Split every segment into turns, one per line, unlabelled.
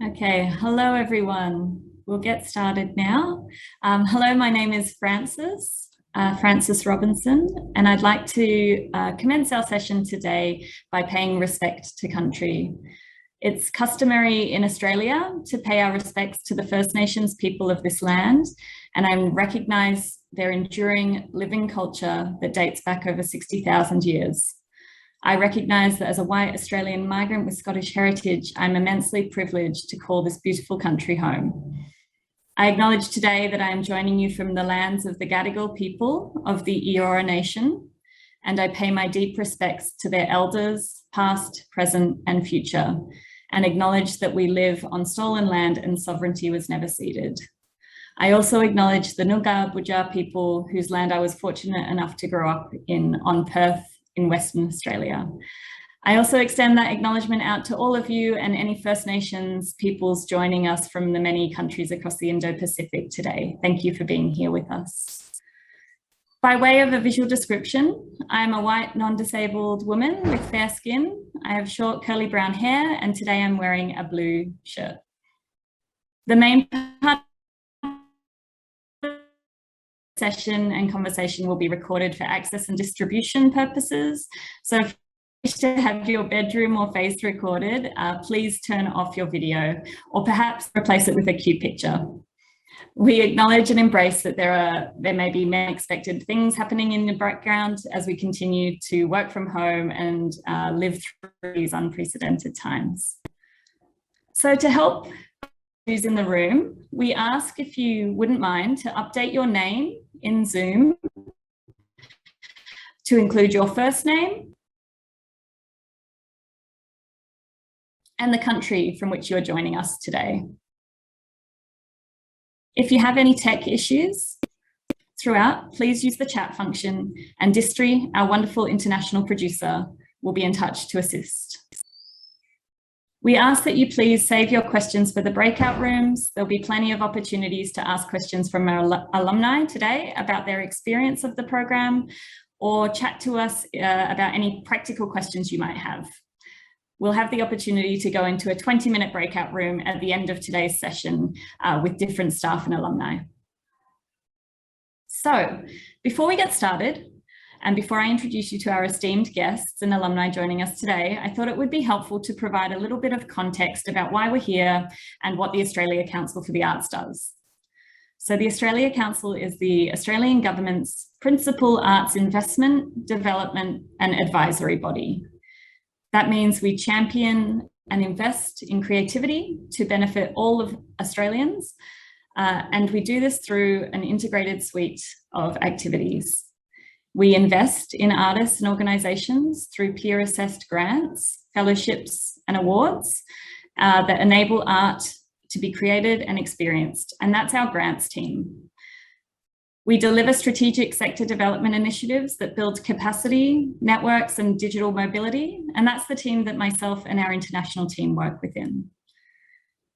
Okay, hello everyone. We'll get started now. Hello, my name is Frances Robinson, and I'd like to commence our session today by paying respect to country. It's customary in Australia to pay our respects to the First Nations people of this land, and I recognise their enduring living culture that dates back over 60,000 years. I recognise that as a white Australian migrant with Scottish heritage, I'm immensely privileged to call this beautiful country home. I acknowledge today that I am joining you from the lands of the Gadigal people of the Eora Nation, and I pay my deep respects to their elders, past, present, and future, and acknowledge that we live on stolen land and sovereignty was never ceded. I also acknowledge the Noongar Boodja people whose land I was fortunate enough to grow up on Perth in Western Australia. I also extend that acknowledgement out to all of you and any First Nations peoples joining us from the many countries across the Indo-Pacific today. Thank you for being here with us. By way of a visual description, I'm a white non-disabled woman with fair skin. I have short curly brown hair, and today I'm wearing a blue shirt. The main part session and conversation will be recorded for access and distribution purposes. So if you wish to have your bedroom or face recorded, please turn off your video or perhaps replace it with a cute picture. We acknowledge and embrace that there may be many unexpected things happening in the background as we continue to work from home and live through these unprecedented times. So to help who's in the room, we ask if you wouldn't mind to update your name in Zoom to include your first name and the country from which you're joining us today. If you have any tech issues throughout, please use the chat function, and Distri, our wonderful international producer, will be in touch to assist. We ask that you please save your questions for the breakout rooms. There'll be plenty of opportunities to ask questions from our alumni today about their experience of the program, or chat to us about any practical questions you might have. We'll have the opportunity to go into a 20-minute breakout room at the end of today's session with different staff and alumni. So before we get started, and before I introduce you to our esteemed guests and alumni joining us today, I thought it would be helpful to provide a little bit of context about why we're here and what the Australia Council for the Arts does. So the Australia Council is the Australian government's principal arts investment, development, and advisory body. That means we champion and invest in creativity to benefit all of Australians, and we do this through an integrated suite of activities. We invest in artists and organisations through peer-assessed grants, fellowships and awards that enable art to be created and experienced, and that's our grants team. We deliver strategic sector development initiatives that build capacity, networks and digital mobility, and that's the team that myself and our international team work within.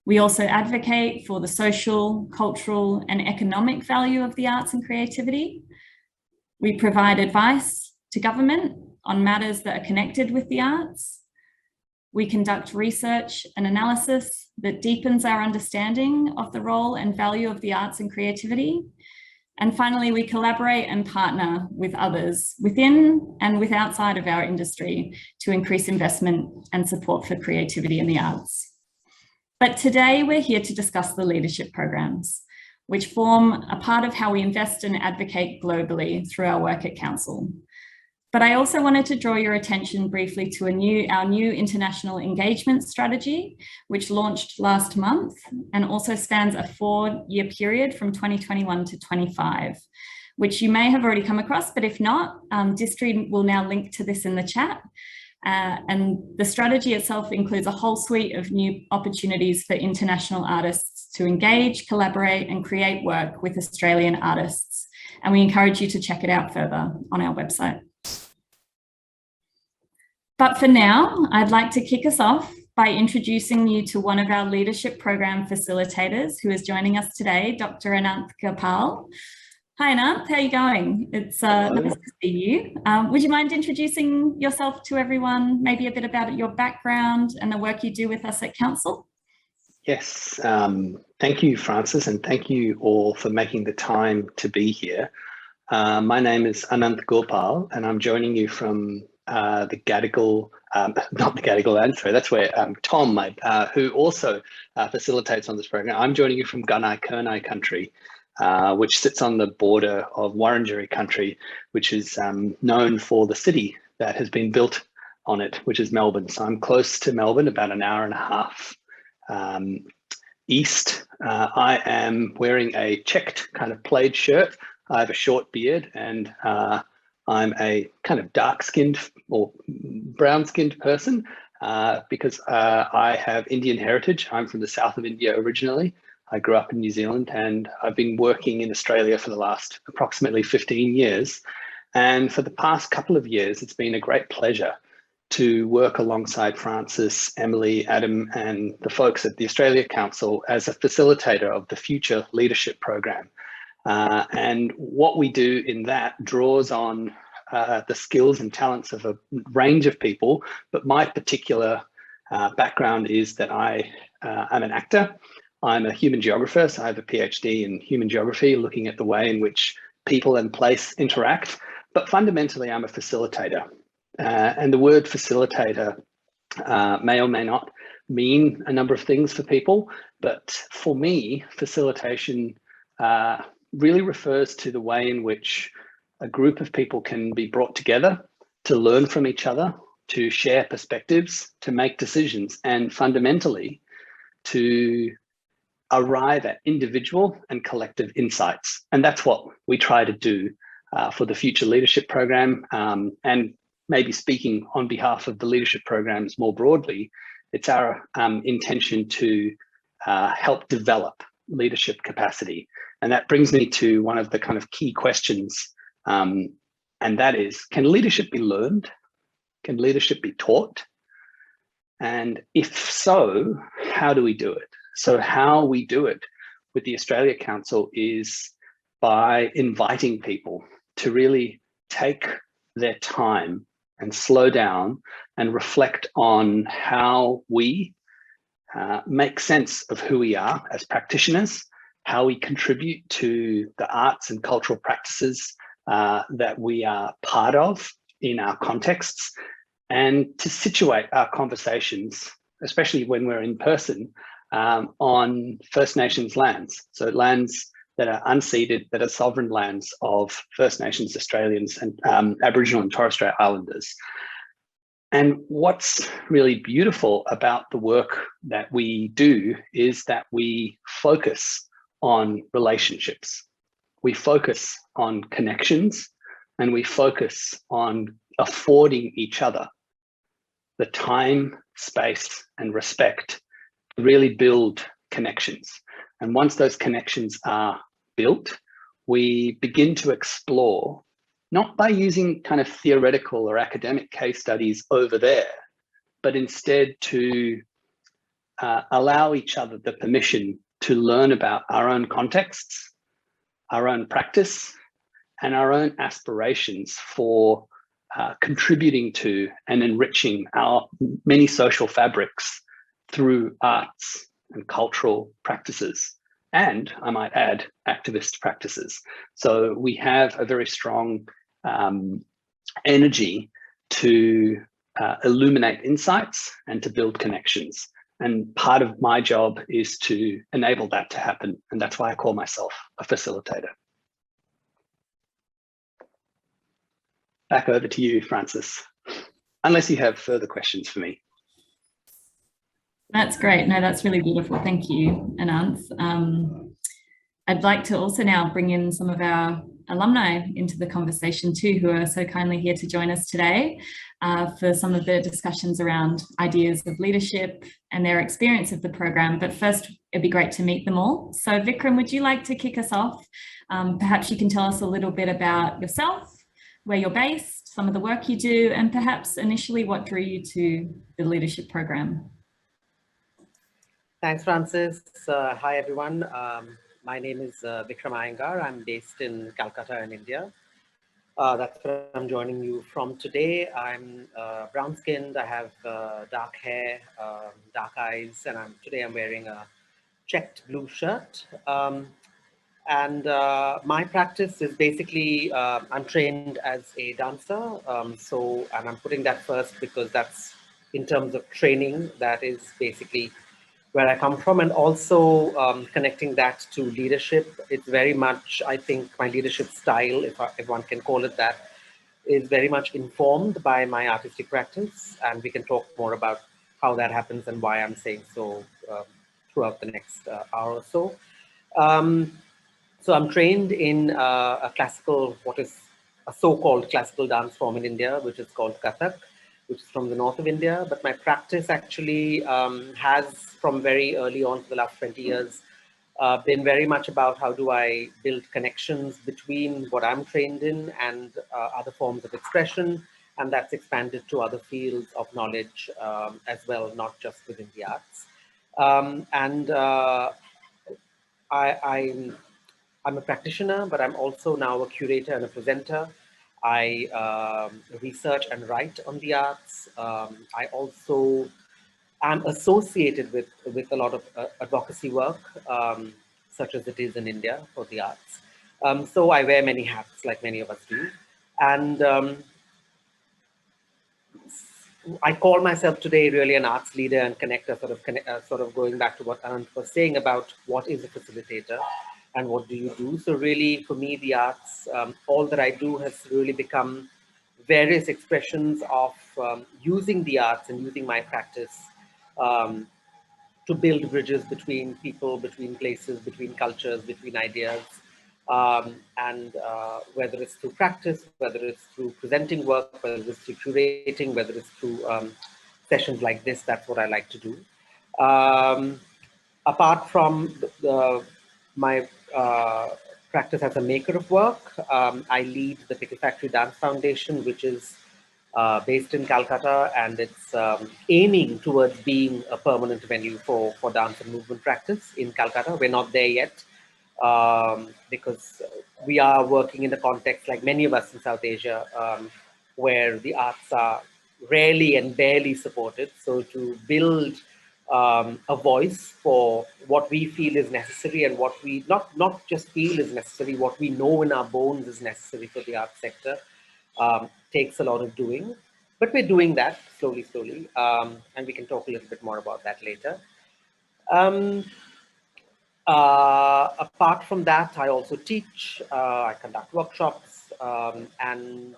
We also advocate for the social, cultural and economic value of the arts and creativity. We provide advice to government on matters that are connected with the arts. We conduct research and analysis that deepens our understanding of the role and value of the arts and creativity. And finally, we collaborate and partner with others within and with outside of our industry to increase investment and support for creativity in the arts. But today we're here to discuss the leadership programs, which form a part of how we invest and advocate globally through our work at Council. But I also wanted to draw your attention briefly to our new international engagement strategy, which launched last month and also spans a 4-year period from 2021 to 25, which you may have already come across, but if not, Distri will now link to this in the chat. And the strategy itself includes a whole suite of new opportunities for international artists to engage, collaborate and create work with Australian artists. And we encourage you to check it out further on our website. But for now, I'd like to kick us off by introducing you to one of our leadership program facilitators who is joining us today, Dr. Ananth Gopal. Hi Ananth, how are you going? It's nice to see you. Would you mind introducing yourself to everyone, maybe a bit about your background and the work you do with us at Council?
Yes, thank you, Francis, and thank you all for making the time to be here. My name is Ananth Gopal, and I'm joining you from the Gadigal, not the Gadigal land, sorry, that's where Tom, who also facilitates on this program. I'm joining you from Gunai-Kurnai country, which sits on the border of Wurundjeri country, which is known for the city that has been built on it, which is Melbourne. So I'm close to Melbourne, about an hour and a half east. I am wearing a checked kind of plaid shirt. I have a short beard, and I'm a kind of dark-skinned or brown-skinned person because I have Indian heritage. I'm from the south of India originally. I grew up in New Zealand, and I've been working in Australia for the last approximately 15 years. And for the past couple of years, it's been a great pleasure to work alongside Francis, Emily, Adam, and the folks at the Australia Council as a facilitator of the Future Leadership Program. And what we do in that draws on the skills and talents of a range of people, but my particular background is that I'm an actor. I'm a human geographer, so I have a PhD in human geography, looking at the way in which people and place interact, but fundamentally I'm a facilitator. And the word facilitator may or may not mean a number of things for people, but for me, facilitation really refers to the way in which a group of people can be brought together to learn from each other, to share perspectives, to make decisions, and fundamentally to arrive at individual and collective insights. And that's what we try to do for the Future Leadership Program. And maybe speaking on behalf of the leadership programs more broadly, it's our intention to help develop leadership capacity. And that brings me to one of the kind of key questions, and that is, can leadership be learned? Can leadership be taught? And if so, how do we do it? So how we do it with the Australia Council is by inviting people to really take their time and slow down and reflect on how we make sense of who we are as practitioners, how we contribute to the arts and cultural practices that we are part of in our contexts, and to situate our conversations, especially when we're in person, on First Nations lands. So lands that are unceded, that are sovereign lands of First Nations Australians and Aboriginal and Torres Strait Islanders. And what's really beautiful about the work that we do is that we focus on relationships. We focus on connections, and we focus on affording each other the time, space, and respect to really build connections. And once those connections are built, we begin to explore, not by using kind of theoretical or academic case studies over there, but instead to allow each other the permission to learn about our own contexts, our own practice, and our own aspirations for contributing to and enriching our many social fabrics through arts and cultural practices, and I might add, activist practices. So we have a very strong energy to illuminate insights and to build connections. And part of my job is to enable that to happen. And that's why I call myself a facilitator. Back over to you, Francis, unless you have further questions for me.
That's great. No, that's really beautiful. Thank you, Ananth. I'd like to also now bring in some of our alumni into the conversation too, who are so kindly here to join us today for some of the discussions around ideas of leadership and their experience of the program. But first, it'd be great to meet them all. So Vikram, would you like to kick us off? Perhaps you can tell us a little bit about yourself, where you're based, some of the work you do, and perhaps initially what drew you to the leadership program.
Thanks, Francis. Hi, everyone. My name is Vikram Iyengar. I'm based in Calcutta in India. That's where I'm joining you from today. I'm brown-skinned. I have dark hair, dark eyes, and today I'm wearing a checked blue shirt. And my practice is basically, I'm trained as a dancer. And I'm putting that first because that's, in terms of training, that is basically where I come from. And also connecting that to leadership. It's very much, I think, my leadership style, if one can call it that, is very much informed by my artistic practice. And we can talk more about how that happens and why I'm saying so throughout the next hour or so. So I'm trained in a classical, what is a so-called classical dance form in India, which is called Kathak, which is from the north of India. But my practice actually has, from very early on for the last 20 years, been very much about how do I build connections between what I'm trained in and other forms of expression. And that's expanded to other fields of knowledge as well, not just within the arts. I'm a practitioner, but I'm also now a curator and a presenter. I research and write on the arts. I also am associated with a lot of advocacy work, such as it is in India for the arts. So I wear many hats, like many of us do. And I call myself today really an arts leader and connector, sort of going back to what Ananth was saying about what is a facilitator and what do you do. So really, for me, the arts, all that I do has really become various expressions of using the arts and using my practice to build bridges between people, between places, between cultures, between ideas. Whether it's through practice, whether it's through presenting work, whether it's through curating, whether it's through sessions like this, that's what I like to do. Apart from my practice as a maker of work, I lead the Pickle Factory Dance Foundation, which is based in Calcutta, and it's aiming towards being a permanent venue for dance and movement practice in Calcutta. We're not there yet because we are working in the context, like many of us in South Asia, where the arts are rarely and barely supported. So to build a voice for what we feel is necessary and what we not just feel is necessary, what we know in our bones is necessary for the arts sector, takes a lot of doing, but we're doing that slowly, and we can talk a little bit more about that later. Apart from that, I also teach, I conduct workshops, and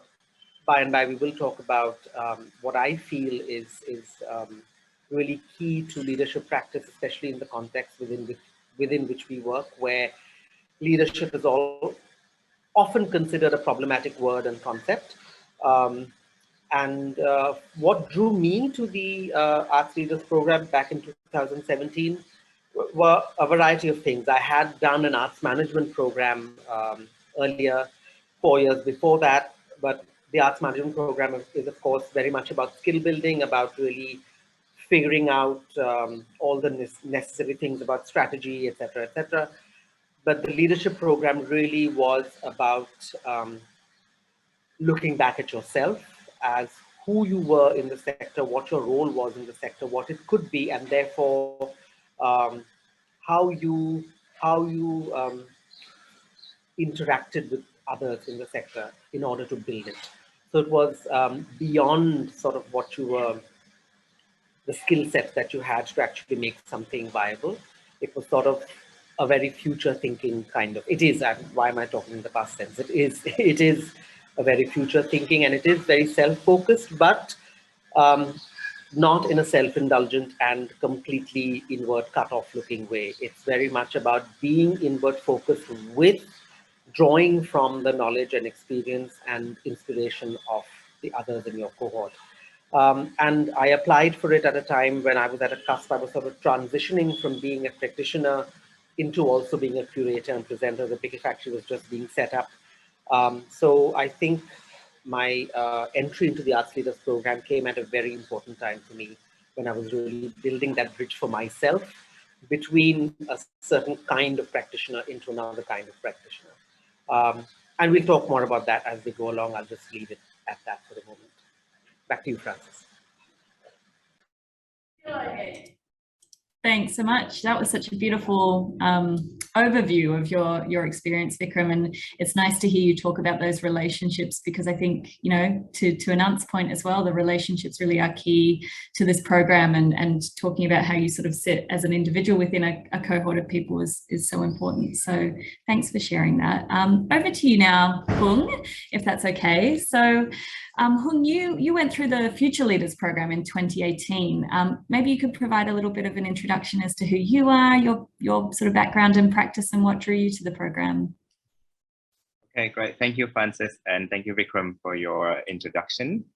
by we will talk about what I feel is really key to leadership practice, especially in the context within which we work, where leadership is often considered a problematic word and concept. What drew me to the Arts Leaders Program back in 2017 were a variety of things. I had done an arts management program earlier, 4 years before that, but the arts management program is of course very much about skill building, about really figuring out all the necessary things about strategy, etc., etc. But the leadership program really was about looking back at yourself as who you were in the sector, what your role was in the sector, what it could be, and therefore how you interacted with others in the sector in order to build it. So it was beyond sort of what you were, the skill set that you had to actually make something viable. It was sort of a very future thinking kind of, it is, why am I talking in the past tense? It is a very future thinking, and it is very self-focused, but not in a self-indulgent and completely inward cut-off looking way. It's very much about being inward focused with drawing from the knowledge and experience and inspiration of the others in your cohort. And I applied for it at a time when I was at a cusp. I was sort of transitioning from being a practitioner into also being a curator and presenter. The Pickle Factory was just being set up. So I think my entry into the Arts Leaders Program came at a very important time for me, when I was really building that bridge for myself between a certain kind of practitioner into another kind of practitioner. And we'll talk more about that as we go along. I'll just leave it at that for the moment. Back to you, Francis.
Thanks so much. That was such a beautiful overview of your experience, Vikram, and it's nice to hear you talk about those relationships, because I think, you know, to Ananth's point as well, the relationships really are key to this program, and talking about how you sort of sit as an individual within a cohort of people is so important. So thanks for sharing that. Over to you now, Hung, if that's okay. So Hung, you went through the Future Leaders program in 2018. Maybe you could provide a little bit of an introduction as to who you are, your sort of background and practice, and what drew you to the program.
Okay, great. Thank you, Francis, and thank you, Vikram, for your introduction.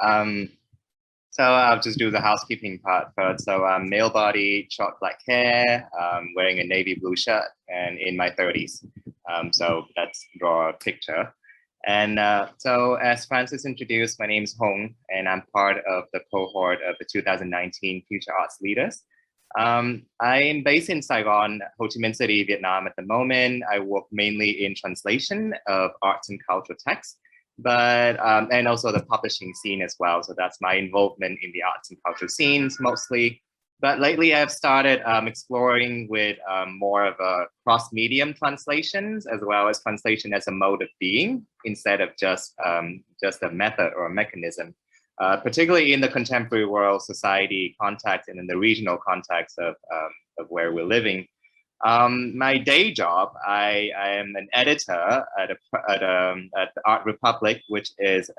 So I'll just do the housekeeping part first. So I'm male body, short black hair, wearing a navy blue shirt, and in my 30s. So let's draw a picture. And so as Francis introduced, my name is Hong, and I'm part of the cohort of the 2019 Future Arts Leaders. I am based in Saigon, Ho Chi Minh City, Vietnam at the moment. I work mainly in translation of arts and cultural texts, but and also the publishing scene as well. So that's my involvement in the arts and cultural scenes mostly. But lately I've started exploring with more of a cross-medium translations, as well as translation as a mode of being, instead of just a method or a mechanism, particularly in the contemporary world society context and in the regional context of where we're living. My day job, I am an editor at the Art Republic, which is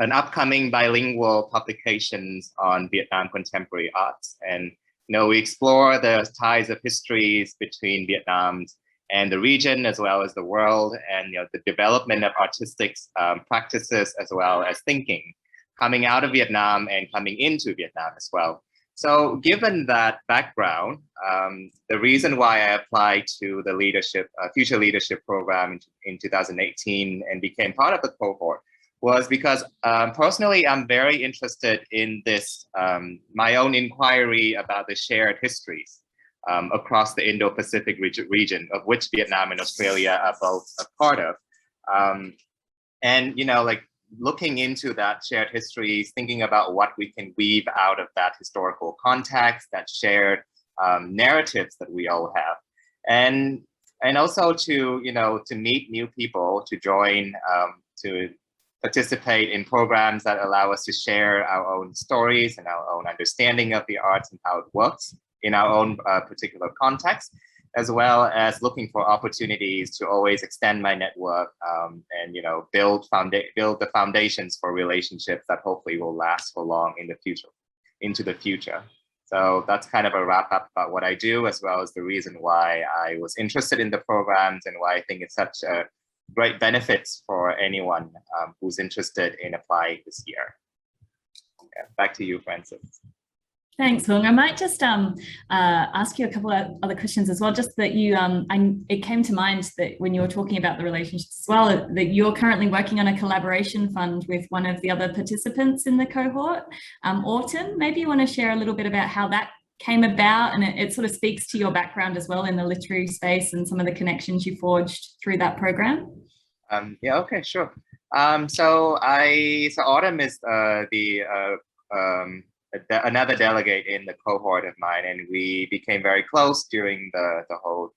an upcoming bilingual publications on Vietnam contemporary arts. And you know, we explore the ties of histories between Vietnam and the region, as well as the world, and you know, the development of artistic practices, as well as thinking, coming out of Vietnam and coming into Vietnam as well. So given that background, the reason why I applied to the Future Leadership Program in 2018 and became part of the cohort was because personally, I'm very interested in this, my own inquiry about the shared histories across the Indo-Pacific region, of which Vietnam and Australia are both a part of. And, you know, like looking into that shared histories, thinking about what we can weave out of that historical context, that shared narratives that we all have. And also to, you know, to meet new people, to join, to participate in programs that allow us to share our own stories and our own understanding of the arts and how it works in our own particular context, as well as looking for opportunities to always extend my network and, you know, build the foundations for relationships that hopefully will last for long into the future. So that's kind of a wrap up about what I do, as well as the reason why I was interested in the programs and why I think it's such a great benefits for anyone who's interested in applying this year. Okay, back to you, Francis.
Thanks, Hung. I might just ask you a couple of other questions as well, just that you, it came to mind that when you were talking about the relationships as well, that you're currently working on a collaboration fund with one of the other participants in the cohort, Autumn. Maybe you want to share a little bit about how that came about, and it sort of speaks to your background as well in the literary space and some of the connections you forged through that program.
Yeah, okay, sure. So Autumn is another delegate in the cohort of mine, and we became very close during the whole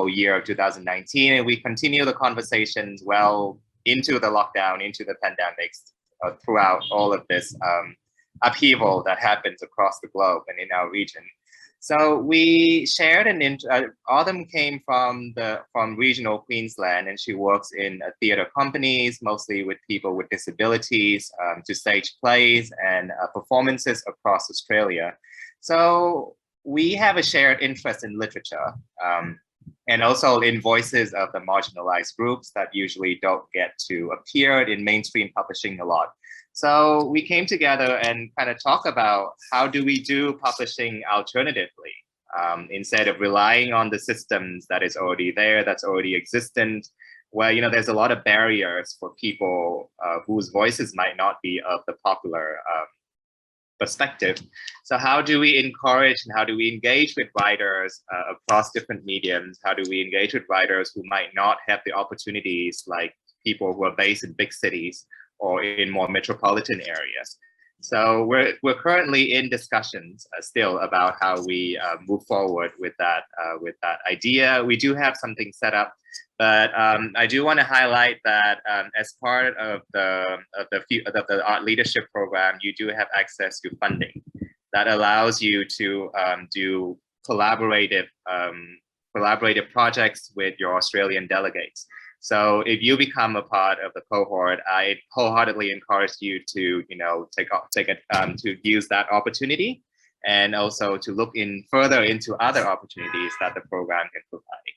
year of 2019, and we continue the conversations well into the lockdown, into the pandemics, throughout all of this upheaval that happens across the globe and in our region. So we shared Autumn came from regional Queensland, and she works in theater companies, mostly with people with disabilities, to stage plays and performances across Australia. So we have a shared interest in literature, and also in voices of the marginalized groups that usually don't get to appear in mainstream publishing a lot. So we came together and kind of talk about how do we do publishing alternatively, instead of relying on the systems that is already there, that's already existent, where, you know, there's a lot of barriers for people whose voices might not be of the popular perspective. So how do we encourage and how do we engage with writers across different mediums? How do we engage with writers who might not have the opportunities like people who are based in big cities or in more metropolitan areas? So we're currently in discussions still about how we move forward with that idea. We do have something set up, but I do want to highlight that as part of the Art Leadership Program, you do have access to funding that allows you to do collaborative projects with your Australian delegates. So if you become a part of the cohort, I wholeheartedly encourage you to, to use that opportunity, and also to look further into other opportunities that the program can provide.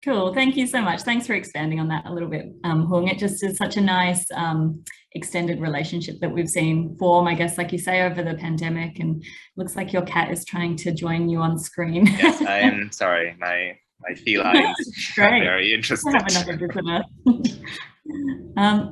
Cool, thank you so much. Thanks for expanding on that a little bit, Hung. It just is such a nice extended relationship that we've seen form, I guess, like you say, over the pandemic, and looks like your cat is trying to join you on screen.
Yes, I am sorry. My felines are very interested.
Have another visitor.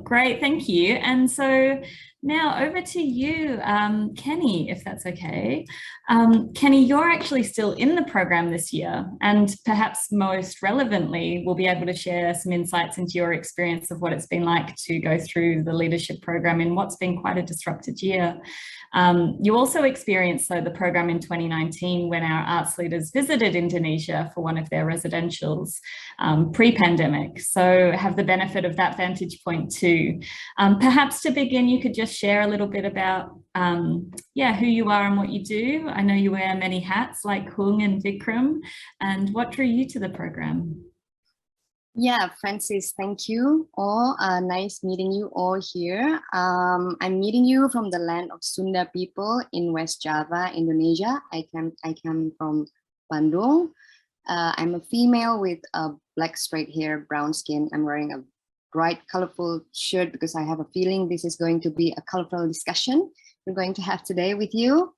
Great, thank you. And so now over to you, Keni, if that's okay. Keni, you're actually still in the program this year, and perhaps most relevantly, we'll be able to share some insights into your experience of what it's been like to go through the leadership program in what's been quite a disrupted year. You also experienced the program in 2019 when our arts leaders visited Indonesia for one of their residentials pre-pandemic, so have the benefit of that vantage point too. Perhaps to begin, you could just share a little bit about who you are and what you do. I know you wear many hats like Hung and Vikram, and what drew you to the program?
Yeah, Francis, thank you all. Nice meeting you all here. I'm meeting you from the land of Sunda people in West Java, Indonesia. I come from Bandung. I'm a female with black straight hair, brown skin. I'm wearing a bright, colorful shirt because I have a feeling this is going to be a colorful discussion we're going to have today with you.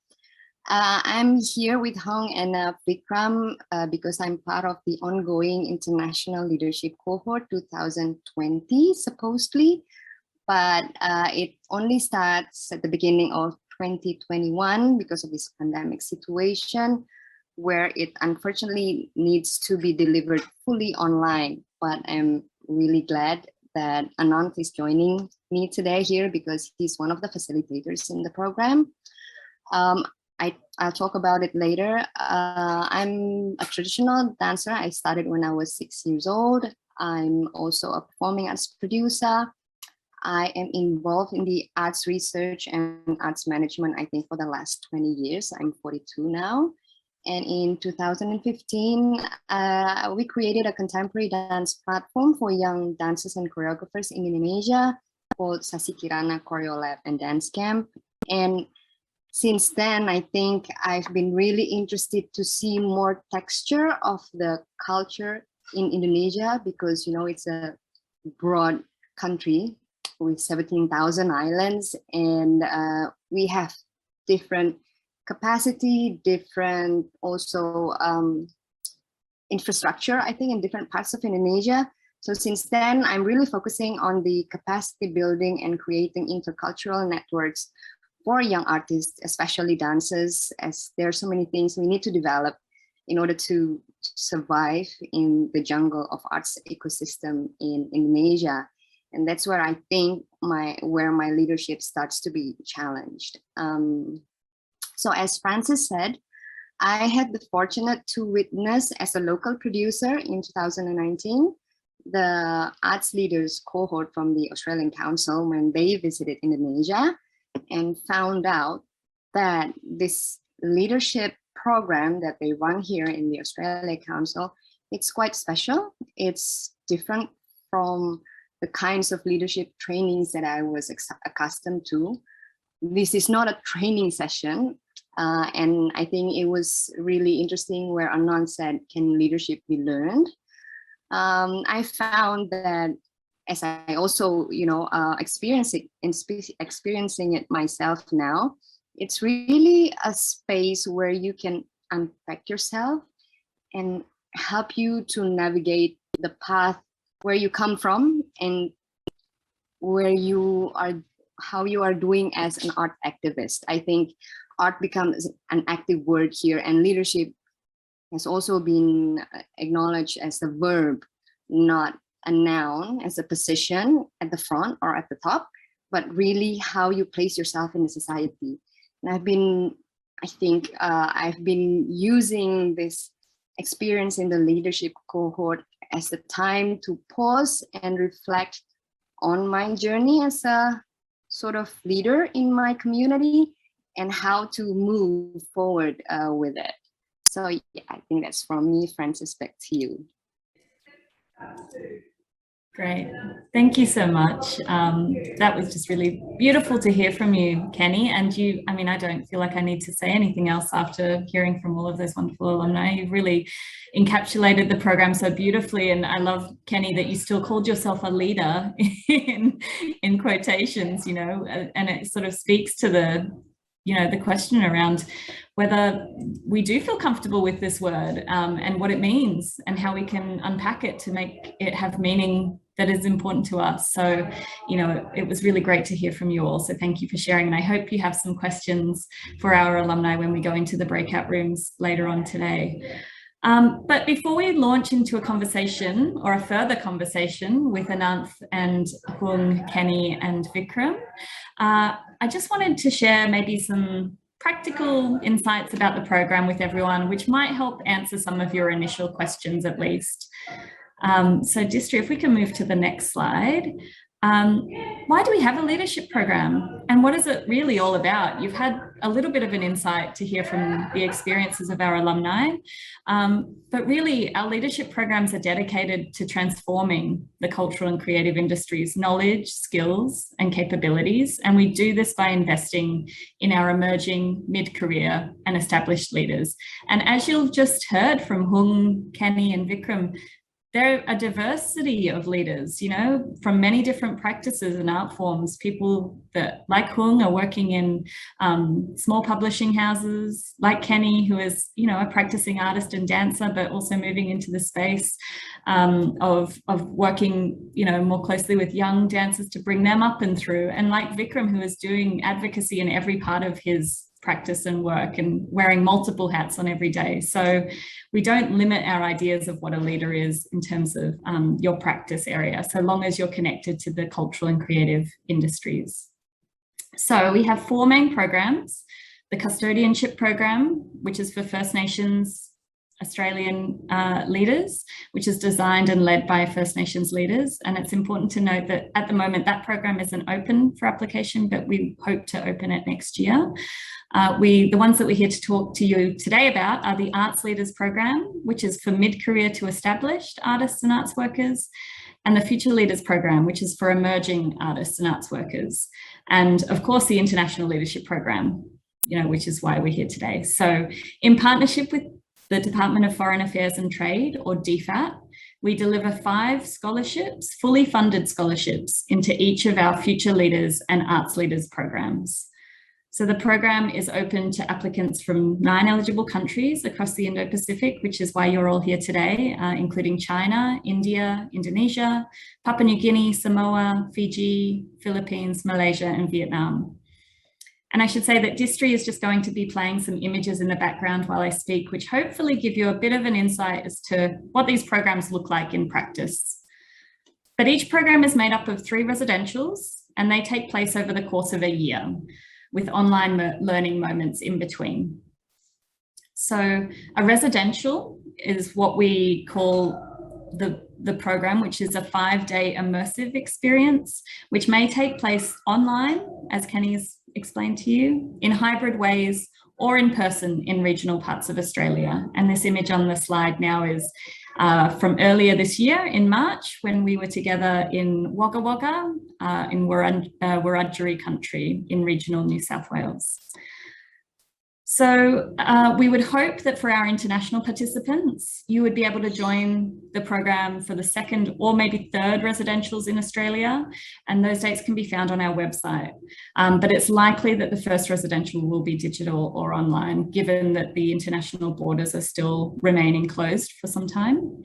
I'm here with Hung and Vikram because I'm part of the ongoing International Leadership Cohort 2020, supposedly, but it only starts at the beginning of 2021 because of this pandemic situation, where it unfortunately needs to be delivered fully online. But I'm really glad that Ananth is joining me today here because he's one of the facilitators in the program. I'll talk about it later. I'm a traditional dancer. I started when I was 6 years old. I'm also a performing arts producer. I am involved in the arts research and arts management, I think, for the last 20 years. I'm 42 now. And in 2015, we created a contemporary dance platform for young dancers and choreographers in Indonesia called Sasi Kirana Choreo Lab and Dance Camp. And since then, I think I've been really interested to see more texture of the culture in Indonesia because, you know, it's a broad country with 17,000 islands, and we have different capacity, different also infrastructure, I think, in different parts of Indonesia. So since then, I'm really focusing on the capacity building and creating intercultural networks for young artists, especially dancers, as there are so many things we need to develop in order to survive in the jungle of arts ecosystem in Indonesia. And that's where I think where my leadership starts to be challenged. So as Francis said, I had the fortunate to witness as a local producer in 2019, the arts leaders cohort from the Australian Council when they visited Indonesia, and found out that this leadership program that they run here in the Australia Council, it's quite special. It's different from the kinds of leadership trainings that I was accustomed to. This is not a training session. And I think it was really interesting where Ananth said, can leadership be learned? I found that as I also, experiencing it myself now, it's really a space where you can unpack yourself and help you to navigate the path where you come from and where you are how you are doing as an art activist. I think art becomes an active word here, and leadership has also been acknowledged as a verb, not a noun, as a position at the front or at the top, but really how you place yourself in the society. And I've been using this experience in the leadership cohort as the time to pause and reflect on my journey as a sort of leader in my community and how to move forward with it. So yeah, I think that's from me. Francis, back to you.
Great, thank you so much. That was just really beautiful to hear from you, Keni. And you, I mean, I don't feel like I need to say anything else after hearing from all of those wonderful alumni. You've really encapsulated the program so beautifully. And I love, Keni, that you still called yourself a leader in quotations, you know, and it sort of speaks to the, you know, the question around whether we do feel comfortable with this word and what it means and how we can unpack it to make it have meaning that is important to us. So, you know, it was really great to hear from you all. So thank you for sharing. And I hope you have some questions for our alumni when we go into the breakout rooms later on today. But before we launch into a conversation or a further conversation with Ananth and Hung, Keni and Vikram, I just wanted to share maybe some practical insights about the program with everyone, which might help answer some of your initial questions at least. So Distri, if we can move to the next slide. Why do we have a leadership program and what is it really all about? You've had a little bit of an insight to hear from the experiences of our alumni, but really our leadership programs are dedicated to transforming the cultural and creative industries, knowledge, skills and capabilities. And we do this by investing in our emerging mid-career and established leaders. And as you've just heard from Hung, Keni and Vikram, there are a diversity of leaders, you know, from many different practices and art forms. People that, like Hung, are working in small publishing houses, like Keni, who is, you know, a practicing artist and dancer, but also moving into the space of working, you know, more closely with young dancers to bring them up and through. And like Vikram, who is doing advocacy in every part of his practice and work and wearing multiple hats on every day. So we don't limit our ideas of what a leader is in terms of your practice area, so long as you're connected to the cultural and creative industries. So we have 4 main programs: the custodianship program, which is for First Nations Australian leaders, which is designed and led by First Nations leaders. And it's important to note that at the moment that program isn't open for application, but we hope to open it next year. The ones that we're here to talk to you today about are the Arts Leaders Program, which is for mid-career to established artists and arts workers, and the Future Leaders Program, which is for emerging artists and arts workers. And of course, the International Leadership Program, you know, which is why we're here today. So in partnership with the Department of Foreign Affairs and Trade, or DFAT, we deliver 5 scholarships, fully funded scholarships, into each of our Future Leaders and Arts Leaders programs. So the program is open to applicants from 9 eligible countries across the Indo-Pacific, which is why you're all here today, including China, India, Indonesia, Papua New Guinea, Samoa, Fiji, Philippines, Malaysia, and Vietnam. And I should say that Distri is just going to be playing some images in the background while I speak, which hopefully give you a bit of an insight as to what these programs look like in practice. But each program is made up of 3 residentials, and they take place over the course of a year, with online learning moments in between. So a residential is what we call the program, which is a 5-day immersive experience, which may take place online, as Keni's explained to you, in hybrid ways, or in person in regional parts of Australia. And this image on the slide now is from earlier this year in March, when we were together in Wagga Wagga in Wiradjuri country in regional New South Wales. So we would hope that for our international participants, you would be able to join the program for the 2nd or maybe 3rd residentials in Australia, and those dates can be found on our website. But it's likely that the 1st residential will be digital or online, given that the international borders are still remaining closed for some time.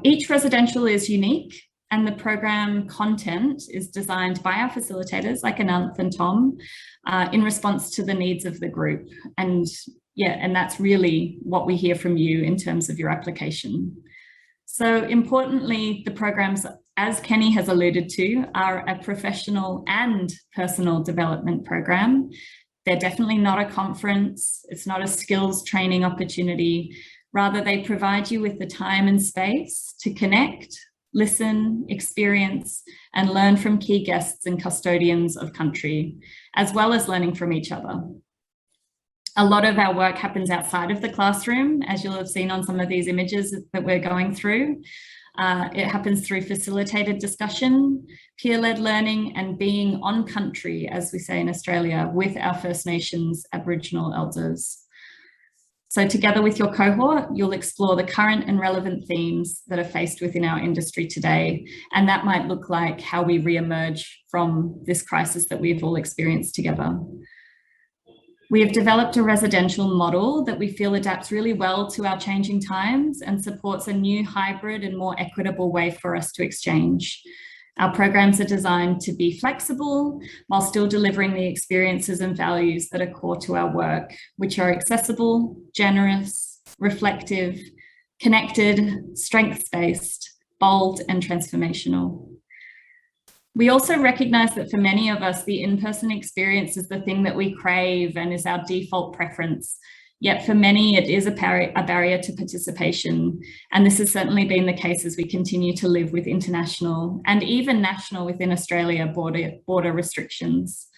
Each residential is unique and the program content is designed by our facilitators like Ananth and Tom in response to the needs of the group. And yeah, and that's really what we hear from you in terms of your application. So importantly, the programs, as Keni has alluded to, are a professional and personal development program. They're definitely not a conference. It's not a skills training opportunity. Rather, they provide you with the time and space to connect, listen, experience, and learn from key guests and custodians of country, as well as learning from each other. A lot of our work happens outside of the classroom, as you'll have seen on some of these images that we're going through. It happens through facilitated discussion, peer-led learning, and being on country, as we say in Australia, with our First Nations Aboriginal elders. So together with your cohort, you'll explore the current and relevant themes that are faced within our industry today. And that might look like how we re-emerge from this crisis that we've all experienced together. We have developed a residential model that we feel adapts really well to our changing times and supports a new hybrid and more equitable way for us to exchange. Our programs are designed to be flexible while still delivering the experiences and values that are core to our work, which are accessible, generous, reflective, connected, strengths-based, bold, and transformational. We also recognize that for many of us, the in-person experience is the thing that we crave and is our default preference. Yet for many, it is a barrier to participation. And this has certainly been the case as we continue to live with international and even national within Australia border restrictions.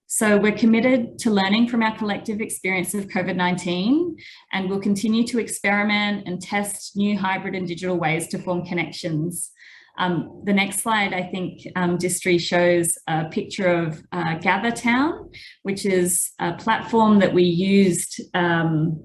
So we're committed to learning from our collective experience of COVID-19, and we'll continue to experiment and test new hybrid and digital ways to form connections. The next slide, I think, Distri shows a picture of Gabatown, which is a platform that we used earlier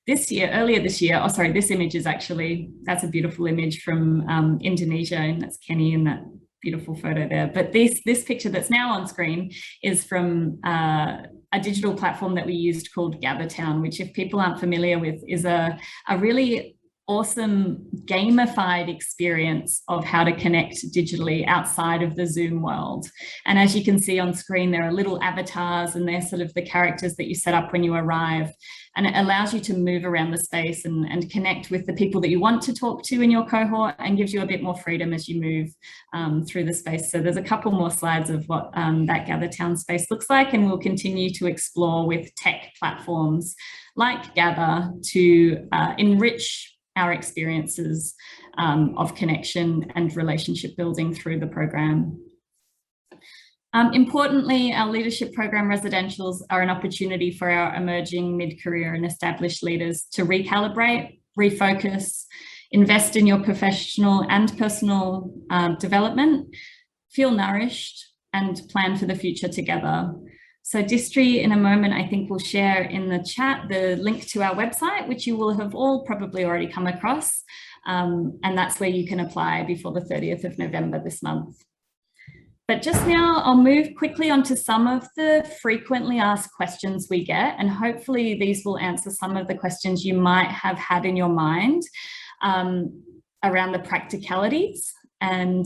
this year. Oh, sorry, this image is actually, that's a beautiful image from Indonesia, and that's Keni in that beautiful photo there. But this picture that's now on screen is from a digital platform that we used called Gabatown, which, if people aren't familiar with, is a really awesome gamified experience of how to connect digitally outside of the Zoom world. And as you can see on screen, there are little avatars, and they're sort of the characters that you set up when you arrive. And it allows you to move around the space and connect with the people that you want to talk to in your cohort, and gives you a bit more freedom as you move through the space. So there's a couple more slides of what that Gabatown space looks like, and we'll continue to explore with tech platforms like Gather to enrich our experiences of connection and relationship building through the program. Importantly, our leadership program residentials are an opportunity for our emerging mid-career and established leaders to recalibrate, refocus, invest in your professional and personal development, feel nourished, and plan for the future together. So Distri, in a moment, I think we'll share in the chat the link to our website, which you will have all probably already come across. And that's where you can apply before the 30th of November this month. But just now, I'll move quickly onto some of the frequently asked questions we get, and hopefully these will answer some of the questions you might have had in your mind around the practicalities. And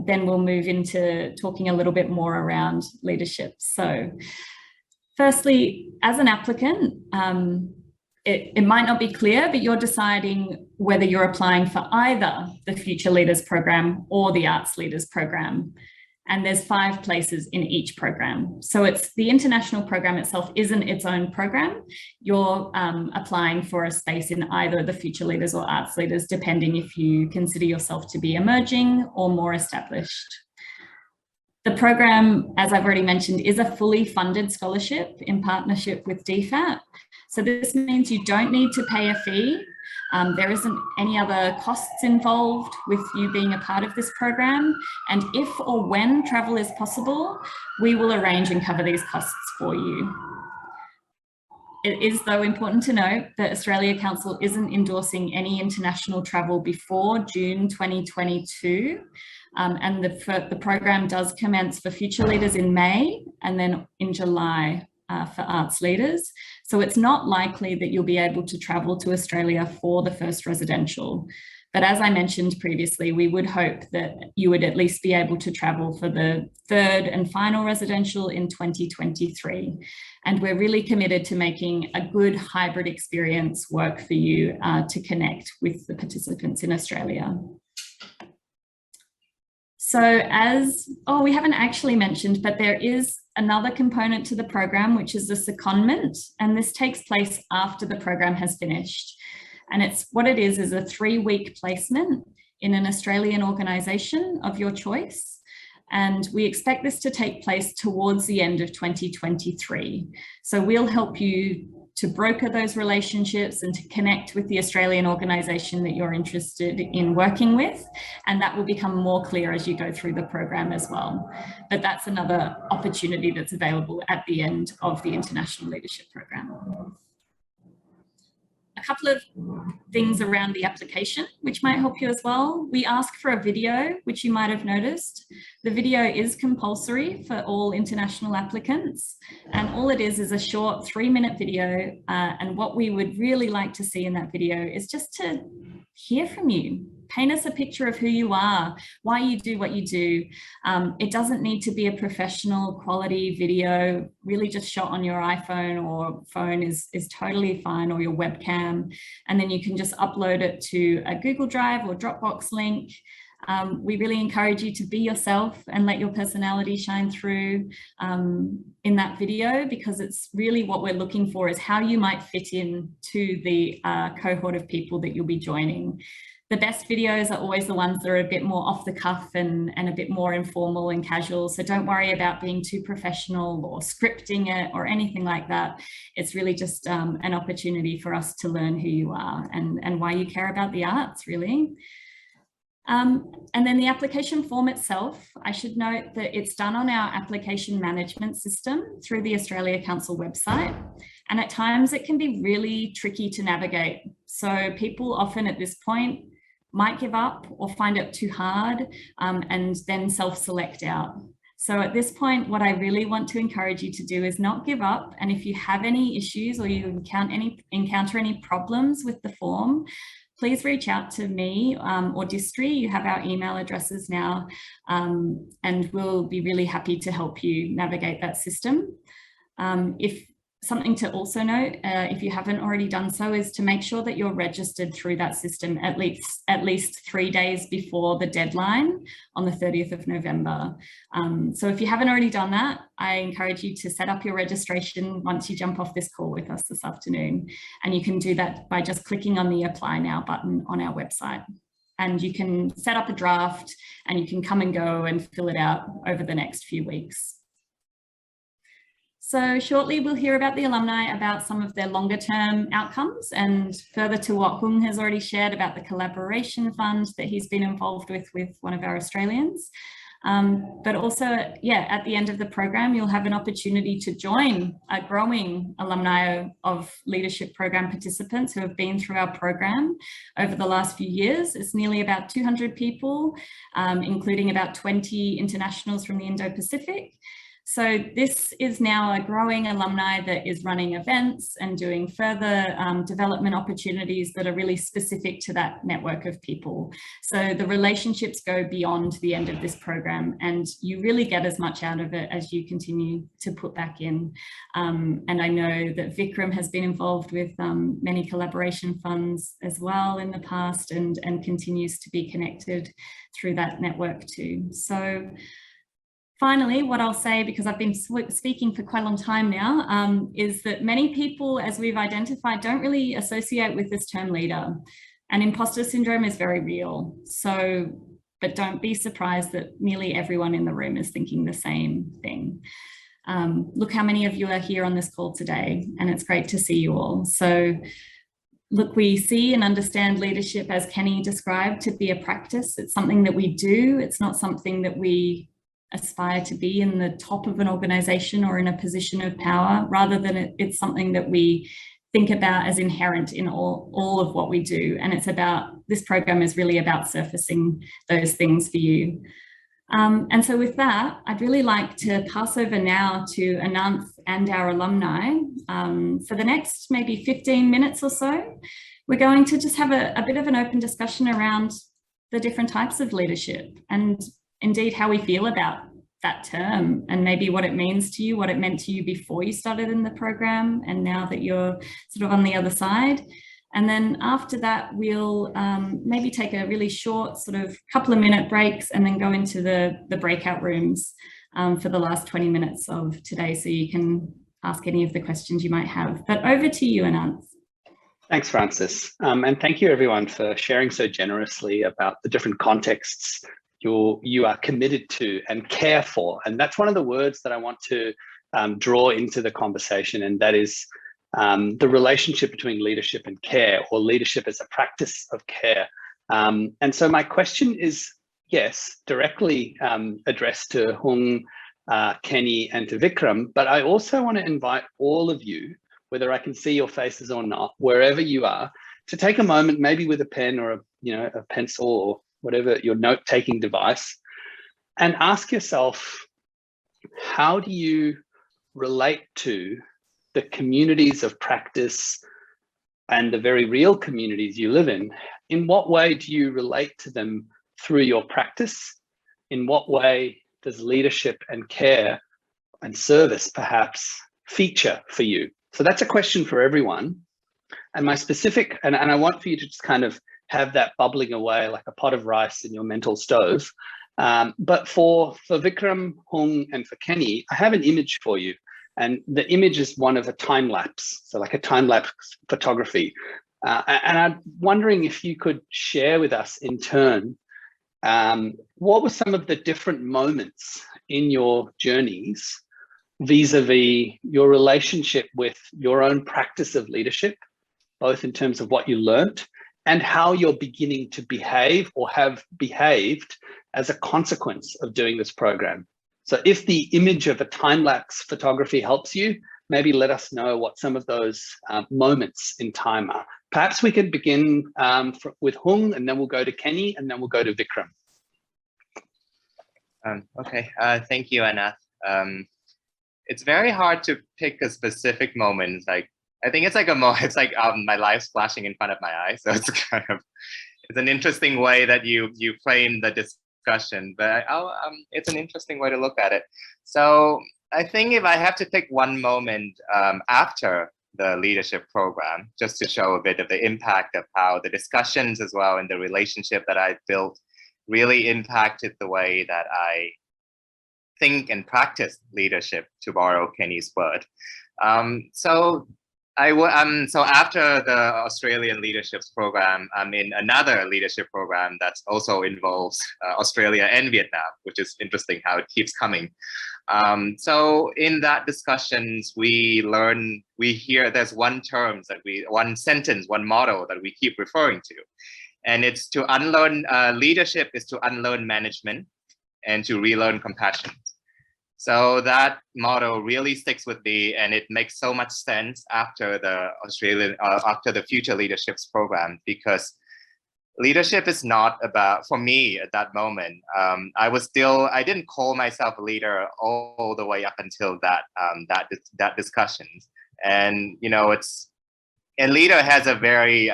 then we'll move into talking a little bit more around leadership. So firstly, as an applicant, it might not be clear, but you're deciding whether you're applying for either the Future Leaders Program or the Arts Leaders Program. And there's 5 places in each program. So it's the international program itself isn't its own program. You're applying for a space in either the Future Leaders or Arts Leaders, depending if you consider yourself to be emerging or more established. The program, as I've already mentioned, is a fully funded scholarship in partnership with DFAT. So this means you don't need to pay a fee. There isn't any other costs involved with you being a part of this program. And if or when travel is possible, we will arrange and cover these costs for you. It is, though, important to note that Australia Council isn't endorsing any international travel before June 2022. And the program does commence for Future Leaders in May and then in July for Arts Leaders. So it's not likely that you'll be able to travel to Australia for the first residential. But as I mentioned previously, we would hope that you would at least be able to travel for the third and final residential in 2023. And we're really committed to making a good hybrid experience work for you to connect with the participants in Australia. So we haven't actually mentioned, but there is another component to the program, which is the secondment, and this takes place after the program has finished. And what it is a 3-week placement in an Australian organisation of your choice. And we expect this to take place towards the end of 2023. So we'll help you to broker those relationships and to connect with the Australian organisation that you're interested in working with. And that will become more clear as you go through the program as well. But that's another opportunity that's available at the end of the International Leadership Program. A couple of things around the application, which might help you as well. We ask for a video, which you might have noticed. The video is compulsory for all international applicants. And all it is a short 3-minute video. And what we would really like to see in that video is just to hear from you. Paint us a picture of who you are, why you do what you do. It doesn't need to be a professional quality video, really just shot on your iPhone or phone is totally fine, or your webcam. And then you can just upload it to a Google Drive or Dropbox link. We really encourage you to be yourself and let your personality shine through in that video, because it's really what we're looking for is how you might fit in to the cohort of people that you'll be joining. The best videos are always the ones that are a bit more off the cuff and a bit more informal and casual. So don't worry about being too professional or scripting it or anything like that. It's really just an opportunity for us to learn who you are and why you care about the arts, really. And then the application form itself, I should note that it's done on our application management system through the Australia Council website. And at times it can be really tricky to navigate. So people often at this point might give up or find it too hard and then self-select out. So at this point, what I really want to encourage you to do is not give up. And if you have any issues or you encounter any problems with the form, please reach out to me or Distri. You have our email addresses now, and we'll be really happy to help you navigate that system. Something to also note, if you haven't already done so, is to make sure that you're registered through that system at least 3 days before the deadline on the 30th of November. So if you haven't already done that, I encourage you to set up your registration once you jump off this call with us this afternoon. And you can do that by just clicking on the Apply Now button on our website. And you can set up a draft and you can come and go and fill it out over the next few weeks. So shortly we'll hear about the alumni, about some of their longer term outcomes, and further to what Hung has already shared about the collaboration fund that he's been involved with one of our Australians. But also, at the end of the program, you'll have an opportunity to join a growing alumni of leadership program participants who have been through our program over the last few years. It's nearly about 200 people, including about 20 internationals from the Indo-Pacific. So this is now a growing alumni that is running events and doing further development opportunities that are really specific to that network of people. So the relationships go beyond the end of this program, and you really get as much out of it as you continue to put back in. And I know that Vikram has been involved with many collaboration funds as well in the past, and continues to be connected through that network too. So finally, what I'll say, because I've been speaking for quite a long time now, is that many people, as we've identified, don't really associate with this term leader. And imposter syndrome is very real. But don't be surprised that nearly everyone in the room is thinking the same thing. Look how many of you are here on this call today, and it's great to see you all. So look, we see and understand leadership, as Keni described, to be a practice. It's something that we do. It's not something that we aspire to be in the top of an organization or in a position of power, rather than it's something that we think about as inherent in all of what we do. And this program is really about surfacing those things for you. And so with that, I'd really like to pass over now to Ananth and our alumni for the next maybe 15 minutes or so. we're going to just have a bit of an open discussion around the different types of leadership and indeed how we feel about that term and maybe what it means to you, what it meant to you before you started in the program and now that you're sort of on the other side. And then after that, we'll maybe take a really short sort of couple of minute breaks and then go into the breakout rooms for the last 20 minutes of today, so you can ask any of the questions you might have. But over to you, Ananth.
Thanks, Francis. And thank you everyone for sharing so generously about the different contexts you are committed to and care for. And that's one of the words that I want to draw into the conversation, and that is the relationship between leadership and care, or leadership as a practice of care. And so my question is, yes, directly addressed to Hung, Keni, and to Vikram, but I also want to invite all of you, whether I can see your faces or not, wherever you are, to take a moment, maybe with a pen or a pencil or whatever your note-taking device, and ask yourself, how do you relate to the communities of practice and the very real communities you live in? In what way do you relate to them through your practice? In what way does leadership and care and service perhaps feature for you? So that's a question for everyone. And my specific, and I want for you to just kind of have that bubbling away like a pot of rice in your mental stove. But for Vikram, Hung, and for Keni, I have an image for you. And the image is one of a time lapse, so like a time lapse photography. And I'm wondering if you could share with us in turn, what were some of the different moments in your journeys vis-a-vis your relationship with your own practice of leadership, both in terms of what you learned and how you're beginning to behave or have behaved as a consequence of doing this program. So if the image of a time-lapse photography helps you, maybe let us know what some of those moments in time are. Perhaps we could begin with Hung, and then we'll go to Keni, and then we'll go to Vikram.
Okay, thank you, Ananth. It's very hard to pick a specific moment. Like, I think it's like it's like my life's flashing in front of my eyes. So it's kind of, it's an interesting way that you frame the discussion, but it's an interesting way to look at it. So I think if I have to pick one moment after the leadership program, just to show a bit of the impact of how the discussions as well and the relationship that I built really impacted the way that I think and practice leadership, to borrow Keni's word. So after the Australian Leaderships Program, I'm in another leadership program that also involves Australia and Vietnam, which is interesting how it keeps coming. So in that discussions, we hear there's one sentence, one motto that we keep referring to. And it's to unlearn, leadership is to unlearn management and to relearn compassion. So that motto really sticks with me, and it makes so much sense after the Future Leaderships Program, because leadership is not about, for me at that moment, I didn't call myself a leader all the way up until that discussion. And, and leader has a very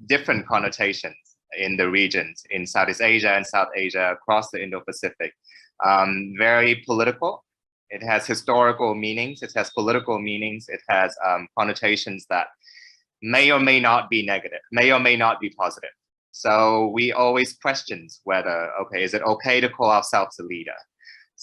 different connotations in the regions, in Southeast Asia and South Asia, across the Indo-Pacific. Very political. It has historical meanings. It has political meanings. It has connotations that may or may not be negative, may or may not be positive. So we always question whether, okay, is it okay to call ourselves a leader?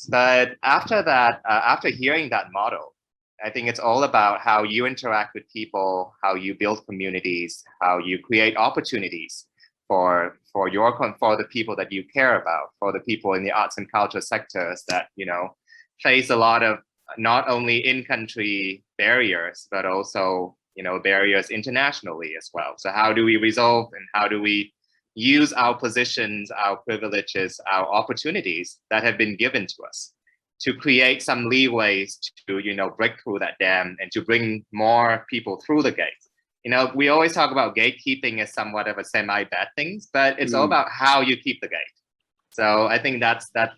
But after that, after hearing that model, I think it's all about how you interact with people, how you build communities, how you create opportunities for the people that you care about, for the people in the arts and culture sectors that face a lot of not only in-country barriers, but also barriers internationally as well. So how do we resolve and how do we use our positions, our privileges, our opportunities that have been given to us to create some leeways to break through that dam and to bring more people through the gate? We always talk about gatekeeping as somewhat of a semi-bad thing, but it's all about how you keep the gate. So I think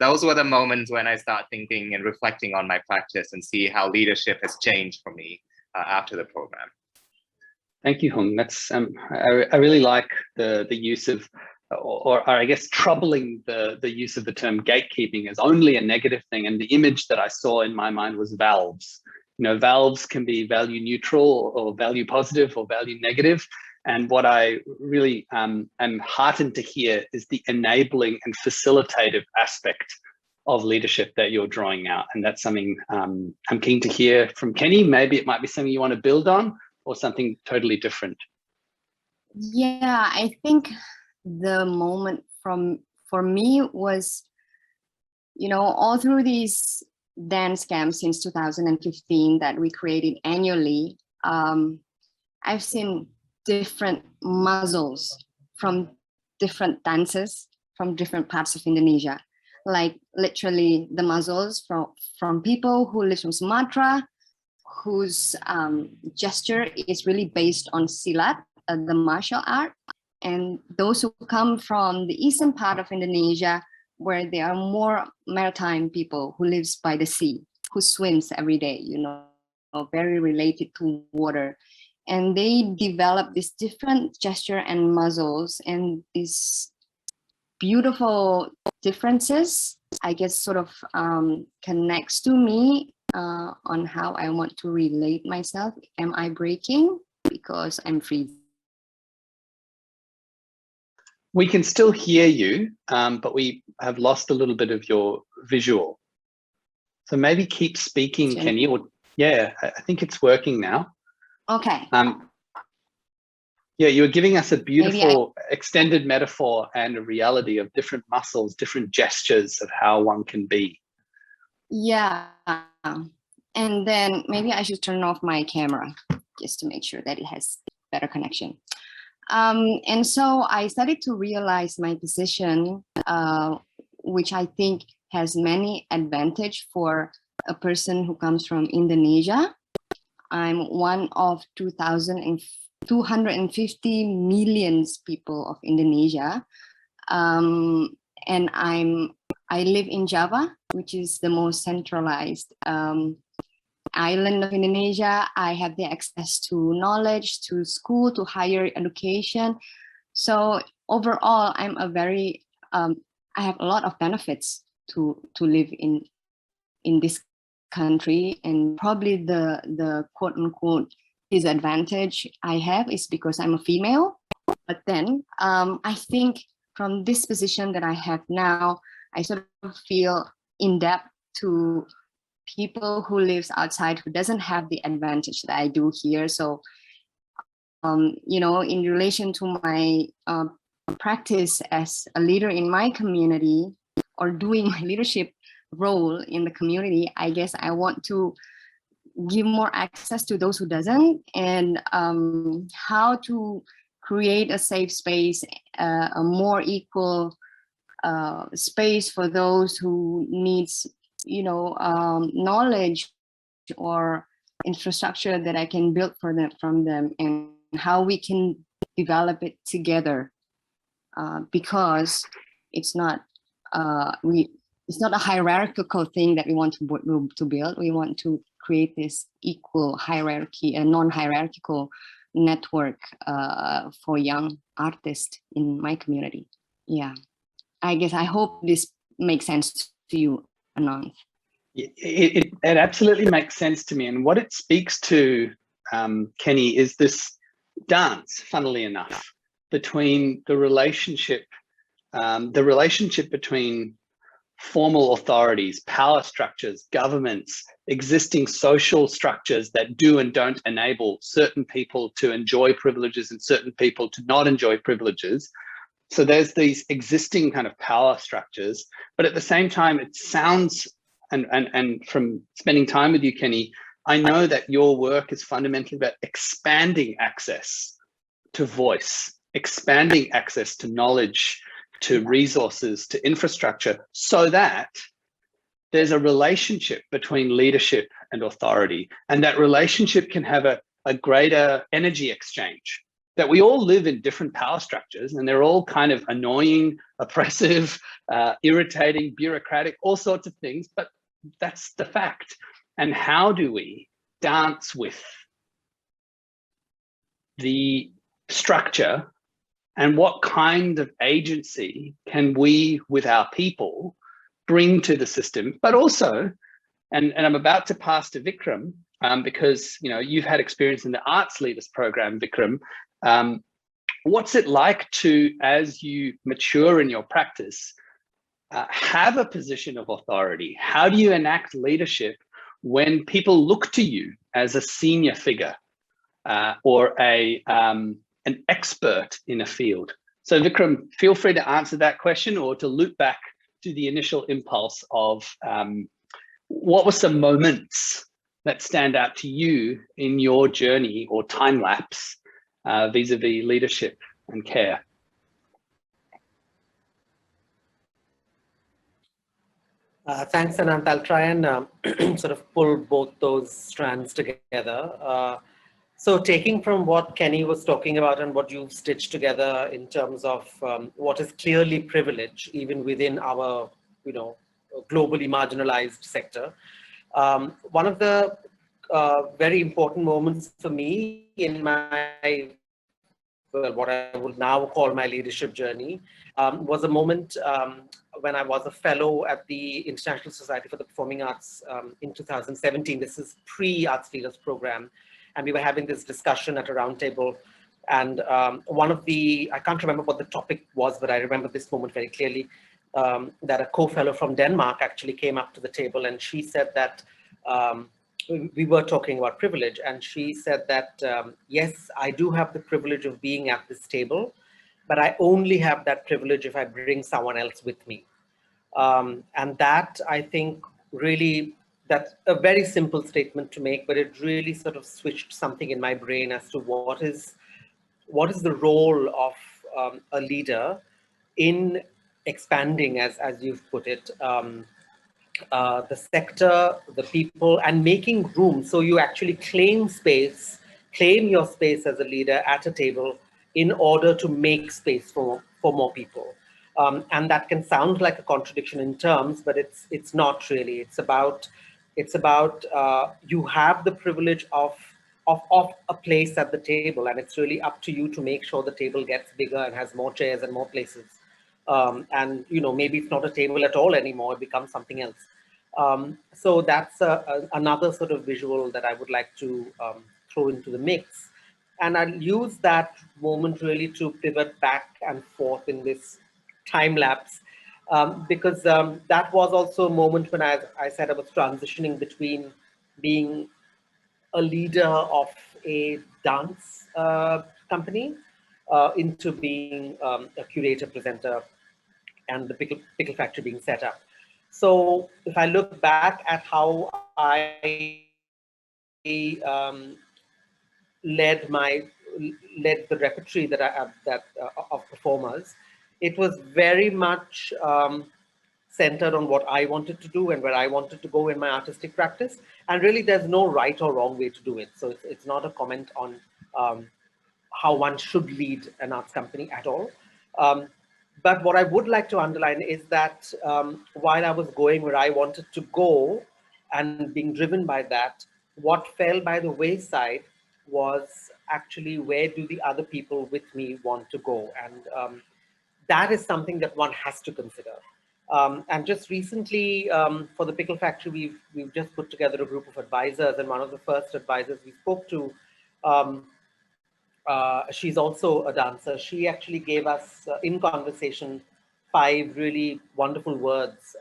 those were the moments when I start thinking and reflecting on my practice and see how leadership has changed for me after the program.
Thank you, Hung. That's I really like the use of, or I guess troubling the use of the term gatekeeping as only a negative thing. And the image that I saw in my mind was valves. You know, valves can be value neutral or value positive or value negative. And what I really am heartened to hear is the enabling and facilitative aspect of leadership that you're drawing out. And that's something I'm keen to hear from Keni. Maybe it might be something you want to build on or something totally different.
Yeah, I think the moment for me was, you know, all through these dance camps since 2015 that we created annually, I've seen different muzzles from different dances from different parts of Indonesia. Like literally the muzzles from people who live from Sumatra, whose gesture is really based on silat, the martial art, and those who come from the eastern part of Indonesia, where there are more maritime people who lives by the sea, who swims every day, you know, very related to water. And they develop this different gesture and muzzles, and these beautiful differences, I guess, sort of connects to me on how I want to relate myself. Am I breaking because I'm free?
We can still hear you, but we have lost a little bit of your visual. So maybe keep speaking, Keni. Or yeah, I think it's working now.
Okay.
Yeah, you were giving us a beautiful extended metaphor and a reality of different muscles, different gestures of how one can be.
Yeah. And then maybe I should turn off my camera just to make sure that it has better connection. And so I started to realize my position, which I think has many advantages for a person who comes from Indonesia. I'm one of 250 million people of Indonesia. And I live in Java, which is the most centralized island of Indonesia. I have the access to knowledge, to school, to higher education. So overall, I'm a very, I have a lot of benefits to live in this country. And probably the quote unquote disadvantage I have is because I'm a female. But then I think from this position that I have now, I sort of feel in debt to people who lives outside who doesn't have the advantage that I do here. So, you know, in relation to my practice as a leader in my community or doing my leadership role in the community, I guess I want to give more access to those who doesn't, and how to create a safe space, a more equal space for those who needs, you know, knowledge or infrastructure that I can build for them from them, and how we can develop it together, because it's not it's not a hierarchical thing that we want to build. We want to create this equal hierarchy, a non-hierarchical network for young artists in my community. Yeah, I guess I hope this makes sense to you, Ananth.
It absolutely makes sense to me. And what it speaks to, Keni, is this dance, funnily enough, between the relationship between formal authorities, power structures, governments, existing social structures that do and don't enable certain people to enjoy privileges and certain people to not enjoy privileges. So there's these existing kind of power structures, but at the same time, it sounds, and from spending time with you, Keni, I know that your work is fundamentally about expanding access to voice, expanding access to knowledge, to resources, to infrastructure, so that there's a relationship between leadership and authority. And that relationship can have a greater energy exchange. That we all live in different power structures, and they're all kind of annoying, oppressive, irritating, bureaucratic, all sorts of things, but that's the fact. And how do we dance with the structure and what kind of agency can we, with our people, bring to the system, but also, and I'm about to pass to Vikram, because you've had experience in the Arts Leaders Program, Vikram. What's it like to, as you mature in your practice, have a position of authority? How do you enact leadership when people look to you as a senior figure or an expert in a field? So Vikram, feel free to answer that question or to loop back to the initial impulse of what were some moments that stand out to you in your journey or time lapse vis-a-vis leadership and care?
Thanks, Ananth. I'll try and sort of pull both those strands together. So taking from what Keni was talking about and what you've stitched together in terms of what is clearly privilege, even within our, globally marginalized sector. One of the very important moments for me in my, what I would now call my leadership journey, was a moment when I was a fellow at the International Society for the Performing Arts in 2017. This is pre-Arts Leaders Program. And we were having this discussion at a round table. And one of the, I can't remember what the topic was, but I remember this moment very clearly, that a co-fellow from Denmark actually came up to the table and she said that, we were talking about privilege, and she said that, yes, I do have the privilege of being at this table, but I only have that privilege if I bring someone else with me. And that, I think, really, that's a very simple statement to make, but it really sort of switched something in my brain as to what is the role of a leader in expanding, as you've put it, the sector, the people, and making room. So you actually claim your space as a leader at a table in order to make space for more people. And that can sound like a contradiction in terms, but it's not really. It's about you have the privilege of a place at the table, and it's really up to you to make sure the table gets bigger and has more chairs and more places. And maybe it's not a table at all anymore, it becomes something else. So that's another sort of visual that I would like to throw into the mix. And I'll use that moment really to pivot back and forth in this time lapse, because that was also a moment when I said I was transitioning between being a leader of a dance company into being a curator, presenter, and the pickle factory being set up. So if I look back at how I led the repertoire that of performers, it was very much centered on what I wanted to do and where I wanted to go in my artistic practice. And really, there's no right or wrong way to do it. So it's not a comment on how one should lead an arts company at all. But what I would like to underline is that while I was going where I wanted to go and being driven by that, what fell by the wayside was actually where do the other people with me want to go? And that is something that one has to consider. And just recently, for the Pickle Factory, we've just put together a group of advisors, and one of the first advisors we spoke to, she's also a dancer. She actually gave us, in conversation, 5 really wonderful words,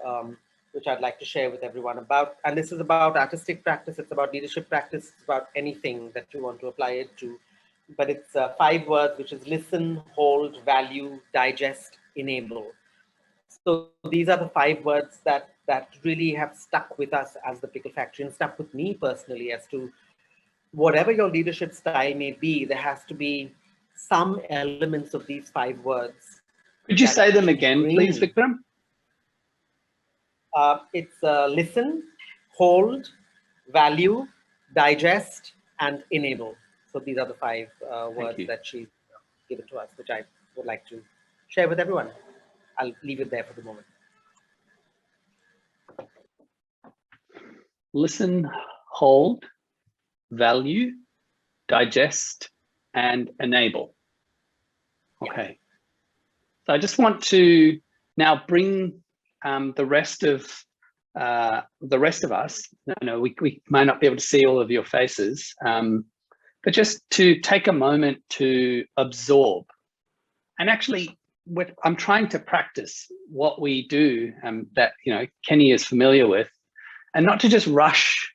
which I'd like to share with everyone about. And this is about artistic practice, it's about leadership practice, it's about anything that you want to apply it to. But it's 5 words, which is listen, hold, value, digest, enable. So these are the 5 words that really have stuck with us as the Pickle Factory and stuck with me personally as to whatever your leadership style may be, there has to be some elements of these 5 words.
Could you say them again, please, Vikram?
It's listen, hold, value, digest, and enable. So these are the 5 words that she's given to us, which I would like to share with everyone. I'll leave it there for the moment.
Listen, hold, value, digest, and enable. Okay. So I just want to now bring the rest of us. No, we might not be able to see all of your faces, but just to take a moment to absorb. And actually, I'm trying to practice what we do that Keni is familiar with, and not to just rush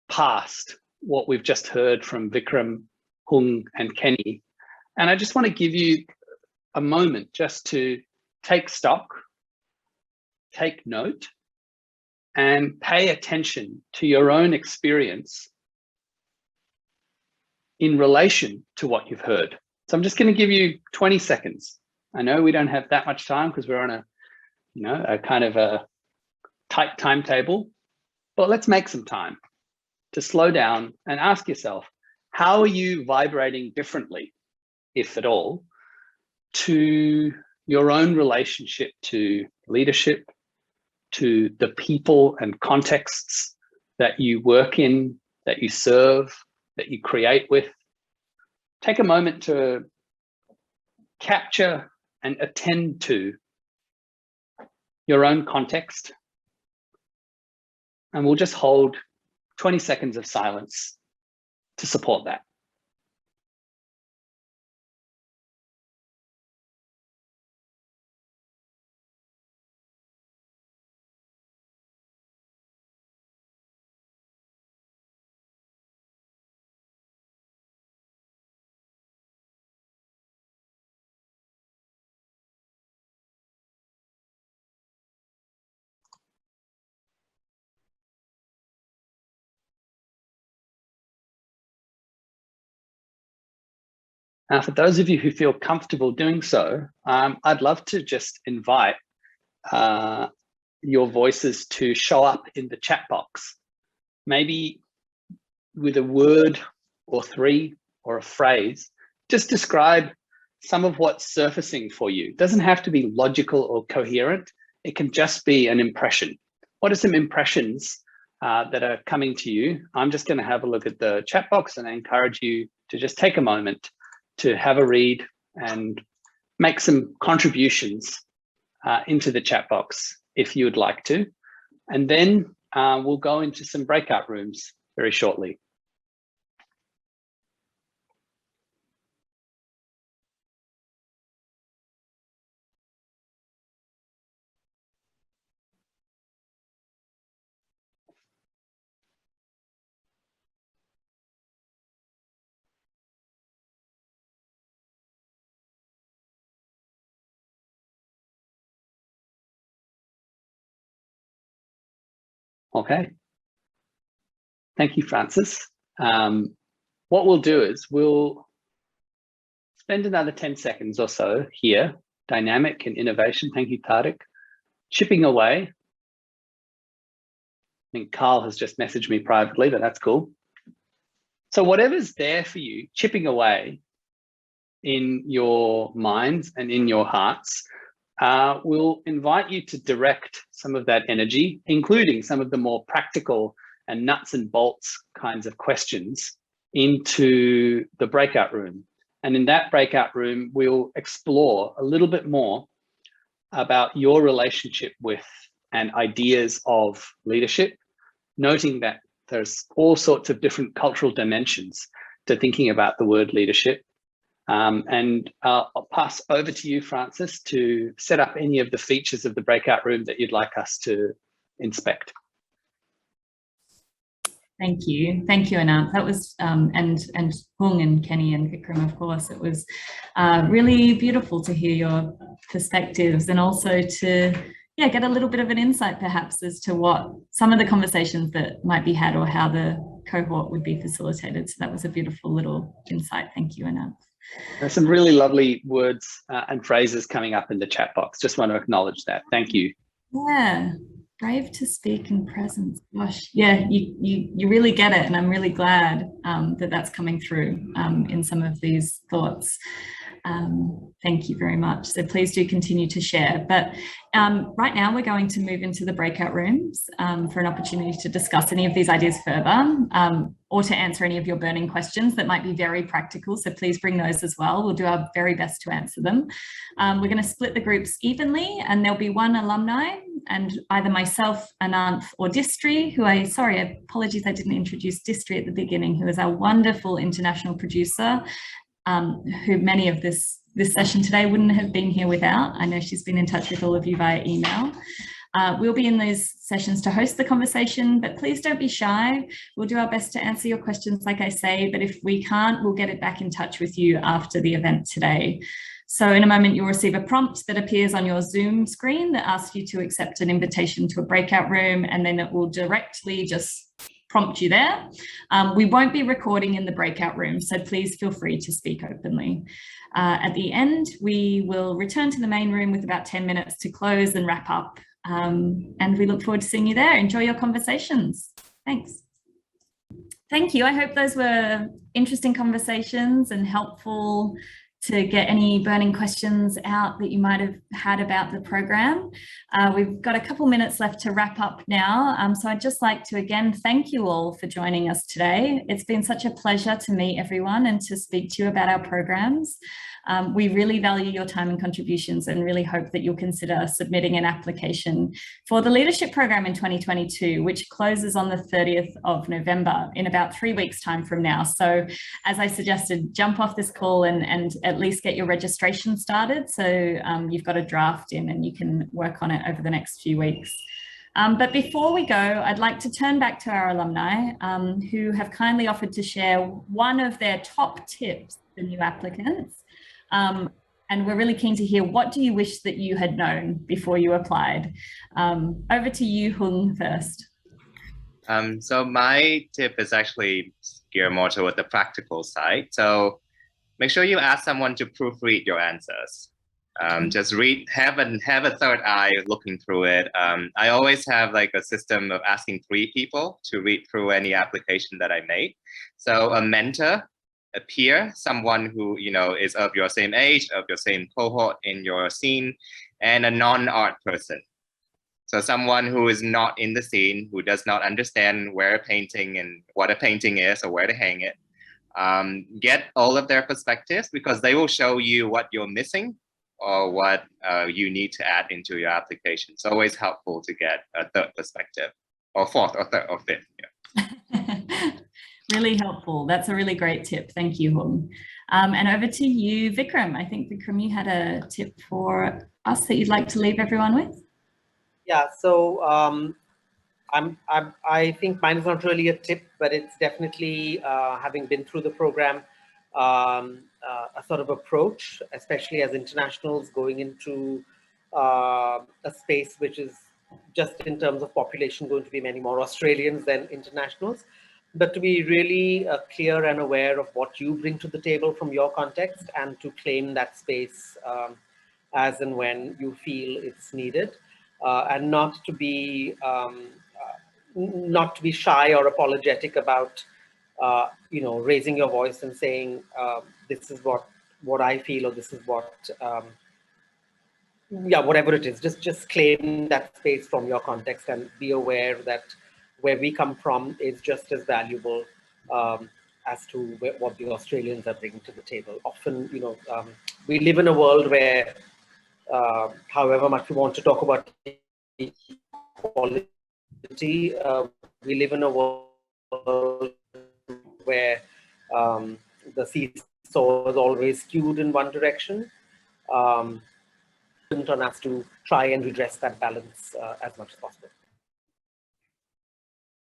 past what we've just heard from Vikram, Hung, and Keni. And I just want to give you a moment just to take stock, take note, and pay attention to your own experience in relation to what you've heard. So I'm just going to give you 20 seconds. I know we don't have that much time because we're on a kind of a tight timetable, but let's make some time to slow down and ask yourself, how are you vibrating differently, if at all, to your own relationship to leadership, to the people and contexts that you work in, that you serve, that you create with? Take a moment to capture and attend to your own context. And we'll just hold 20 seconds of silence to support that. Now, for those of you who feel comfortable doing so, I'd love to just invite your voices to show up in the chat box, maybe with a word or three or a phrase. Just describe some of what's surfacing for you. It doesn't have to be logical or coherent. It can just be an impression. What are some impressions that are coming to you? I'm just going to have a look at the chat box, and I encourage you to just take a moment to have a read and make some contributions into the chat box if you would like to. And then we'll go into some breakout rooms very shortly. Okay. Thank you, Francis. What we'll do is we'll spend another 10 seconds or so here, dynamic and innovation. Thank you, Tariq. Chipping away. I think Carl has just messaged me privately, but that's cool. So whatever's there for you, chipping away in your minds and in your hearts, we'll invite you to direct some of that energy, including some of the more practical and nuts and bolts kinds of questions, into the breakout room. And in that breakout room, we'll explore a little bit more about your relationship with and ideas of leadership, noting that there's all sorts of different cultural dimensions to thinking about the word leadership. And I'll pass over to you, Francis, to set up any of the features of the breakout room that you'd like us to inspect.
Thank you, Ananth. That was and Hung and Keni and Vikram, of course. It was really beautiful to hear your perspectives, and also to get a little bit of an insight, perhaps, as to what some of the conversations that might be had or how the cohort would be facilitated. So that was a beautiful little insight. Thank you, Ananth.
There's some really lovely words and phrases coming up in the chat box. Just want to acknowledge that. Thank you.
Yeah, brave to speak in presence. Gosh, yeah, you really get it, and I'm really glad that that's coming through in some of these thoughts. Thank you very much. So please do continue to share. But right now we're going to move into the breakout rooms for an opportunity to discuss any of these ideas further, or to answer any of your burning questions that might be very practical. So please bring those as well. We'll do our very best to answer them. We're going to split the groups evenly, and there'll be one alumni, and either myself, Ananth, or Distri, who apologies I didn't introduce Distri at the beginning, who is our wonderful international producer, who many of this session today wouldn't have been here without. I know she's been in touch with all of you via email. We'll be in those sessions to host the conversation, but please don't be shy. We'll do our best to answer your questions, like I say, but if we can't, we'll get it back in touch with you after the event today. So in a moment, you'll receive a prompt that appears on your Zoom screen that asks you to accept an invitation to a breakout room, and then it will directly just prompt you there. We won't be recording in the breakout room, so please feel free to speak openly. At the end, we will return to the main room with about 10 minutes to close and wrap up. And we look forward to seeing you there. Enjoy your conversations. Thanks. Thank you. I hope those were interesting conversations and helpful to get any burning questions out that you might have had about the program. We've got a couple minutes left to wrap up now. So I'd just like to again thank you all for joining us today. It's been such a pleasure to meet everyone and to speak to you about our programs. We really value your time and contributions, and really hope that you'll consider submitting an application for the leadership program in 2022, which closes on the 30th of November in about 3 weeks' time from now. So as I suggested, jump off this call and at least get your registration started. So you've got a draft in and you can work on it over the next few weeks. But before we go, I'd like to turn back to our alumni who have kindly offered to share one of their top tips for new applicants. And we're really keen to hear, what do you wish that you had known before you applied? Over to you, Hung, first.
So my tip is actually geared more toward the practical side. So make sure you ask someone to proofread your answers. Just read, have a third eye looking through it. I always have like a system of asking 3 people to read through any application that I made. So a mentor, a peer, someone who is of your same age, of your same cohort in your scene, and a non-art person. So someone who is not in the scene, who does not understand where a painting and what a painting is or where to hang it. Get all of their perspectives, because they will show you what you're missing or what you need to add into your application. It's always helpful to get a third perspective, or fourth or third or fifth. Yeah.
Really helpful. That's a really great tip. Thank you, Hung. And over to you, Vikram. I think, Vikram, you had a tip for us that you'd like to leave everyone with.
Yeah, so I think mine is not really a tip, but it's definitely, having been through the program, a sort of approach, especially as internationals going into a space which is just in terms of population going to be many more Australians than internationals. But to be really clear and aware of what you bring to the table from your context, and to claim that space as and when you feel it's needed, and not to be shy or apologetic about raising your voice and saying this is what I feel, or this is what whatever it is. Just claim that space from your context, and be aware that where we come from is just as valuable as to what the Australians are bringing to the table. Often, we live in a world where, however much we want to talk about equality, we live in a world where the seesaw is always skewed in one direction. On us to try and redress that balance as much as possible.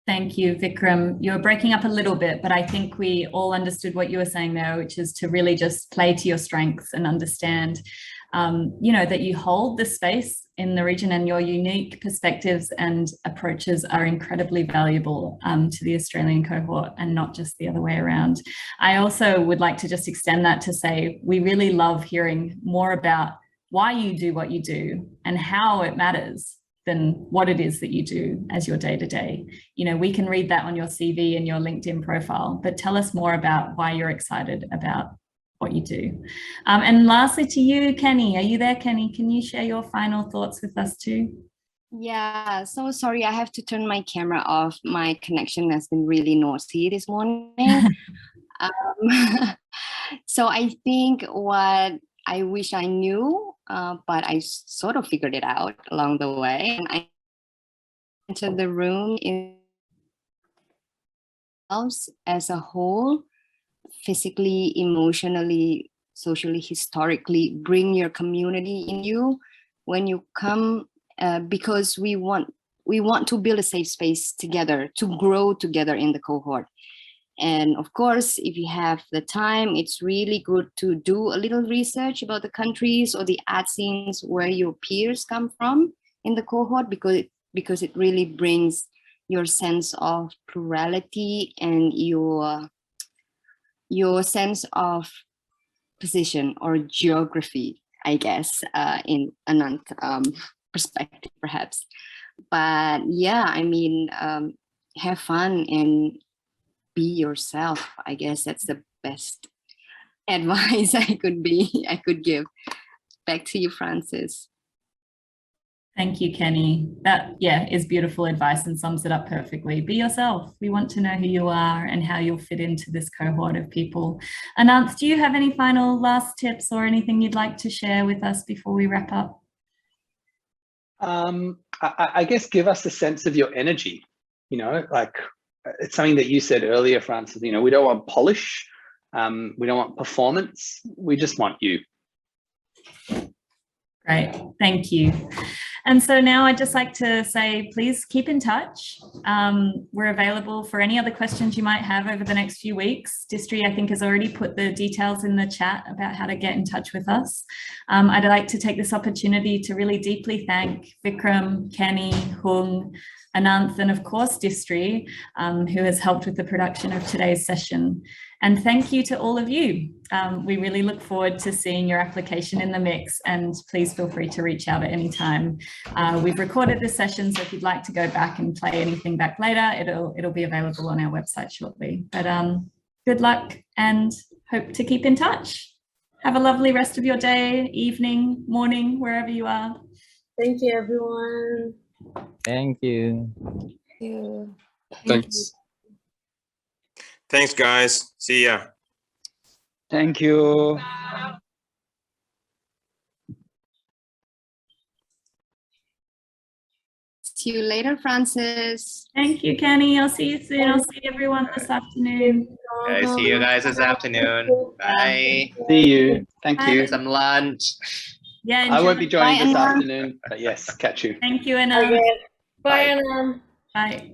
Thank you, Vikram. You were breaking up a little bit, but I think we all understood what you were saying there, which is to really just play to your strengths and understand, that you hold the space in the region, and your unique perspectives and approaches are incredibly valuable to the Australian cohort, and not just the other way around. I also would like to just extend that to say, we really love hearing more about why you do what you do and how it matters than what it is that you do as your day-to-day. We can read that on your CV and your LinkedIn profile, but tell us more about why you're excited about what you do. And lastly to you, Keni, are you there, Keni? Can you share your final thoughts with us too?
Yeah, so sorry, I have to turn my camera off. My connection has been really noisy this morning. So I think what I wish I knew, but I sort of figured it out along the way. And I entered the room in as a whole, physically, emotionally, socially, historically, bring your community in you when you come, because we want to build a safe space together, to grow together in the cohort. And of course, if you have the time, it's really good to do a little research about the countries or the art scenes where your peers come from in the cohort, because it really brings your sense of plurality and your sense of position or geography, I guess, in Ananth perspective, perhaps. But yeah, I mean, have fun and be yourself. I guess that's the best advice I could give. Back to you, Francis.
Thank you, Keni. That, yeah, is beautiful advice and sums it up perfectly. Be yourself. We want to know who you are and how you'll fit into this cohort of people. Ananth, do you have any final last tips or anything you'd like to share with us before we wrap up?
I guess give us a sense of your energy. You know, like it's something that you said earlier, Francis. You know, we don't want polish. We don't want performance. We just want you.
Great, thank you. And so now I'd just like to say, please keep in touch. We're available for any other questions you might have over the next few weeks. Distri, I think, has already put the details in the chat about how to get in touch with us. I'd like to take this opportunity to really deeply thank Vikram, Keni, Hung, Ananth, and of course Distri, who has helped with the production of today's session. And thank you to all of you. We really look forward to seeing your application in the mix, and please feel free to reach out at any time. We've recorded this session, so if you'd like to go back and play anything back later, it'll be available on our website shortly. But good luck and hope to keep in touch. Have a lovely rest of your day, evening, morning, wherever you are.
Thank you, everyone.
Thank you.
Thank you.
Thanks. Thanks, guys. See ya.
Thank you.
See you later, Francis.
Thank you, Keni. I'll see you soon. I'll see everyone this afternoon.
Okay, see you guys this afternoon. Bye.
See you. Thank
Bye.
you.
Some lunch.
Yeah,
I won't be joining
Bye,
this
Anna.
afternoon, but yes, catch you.
Thank you, Anna.
Okay. Bye,
Bye.
Anna.
Bye.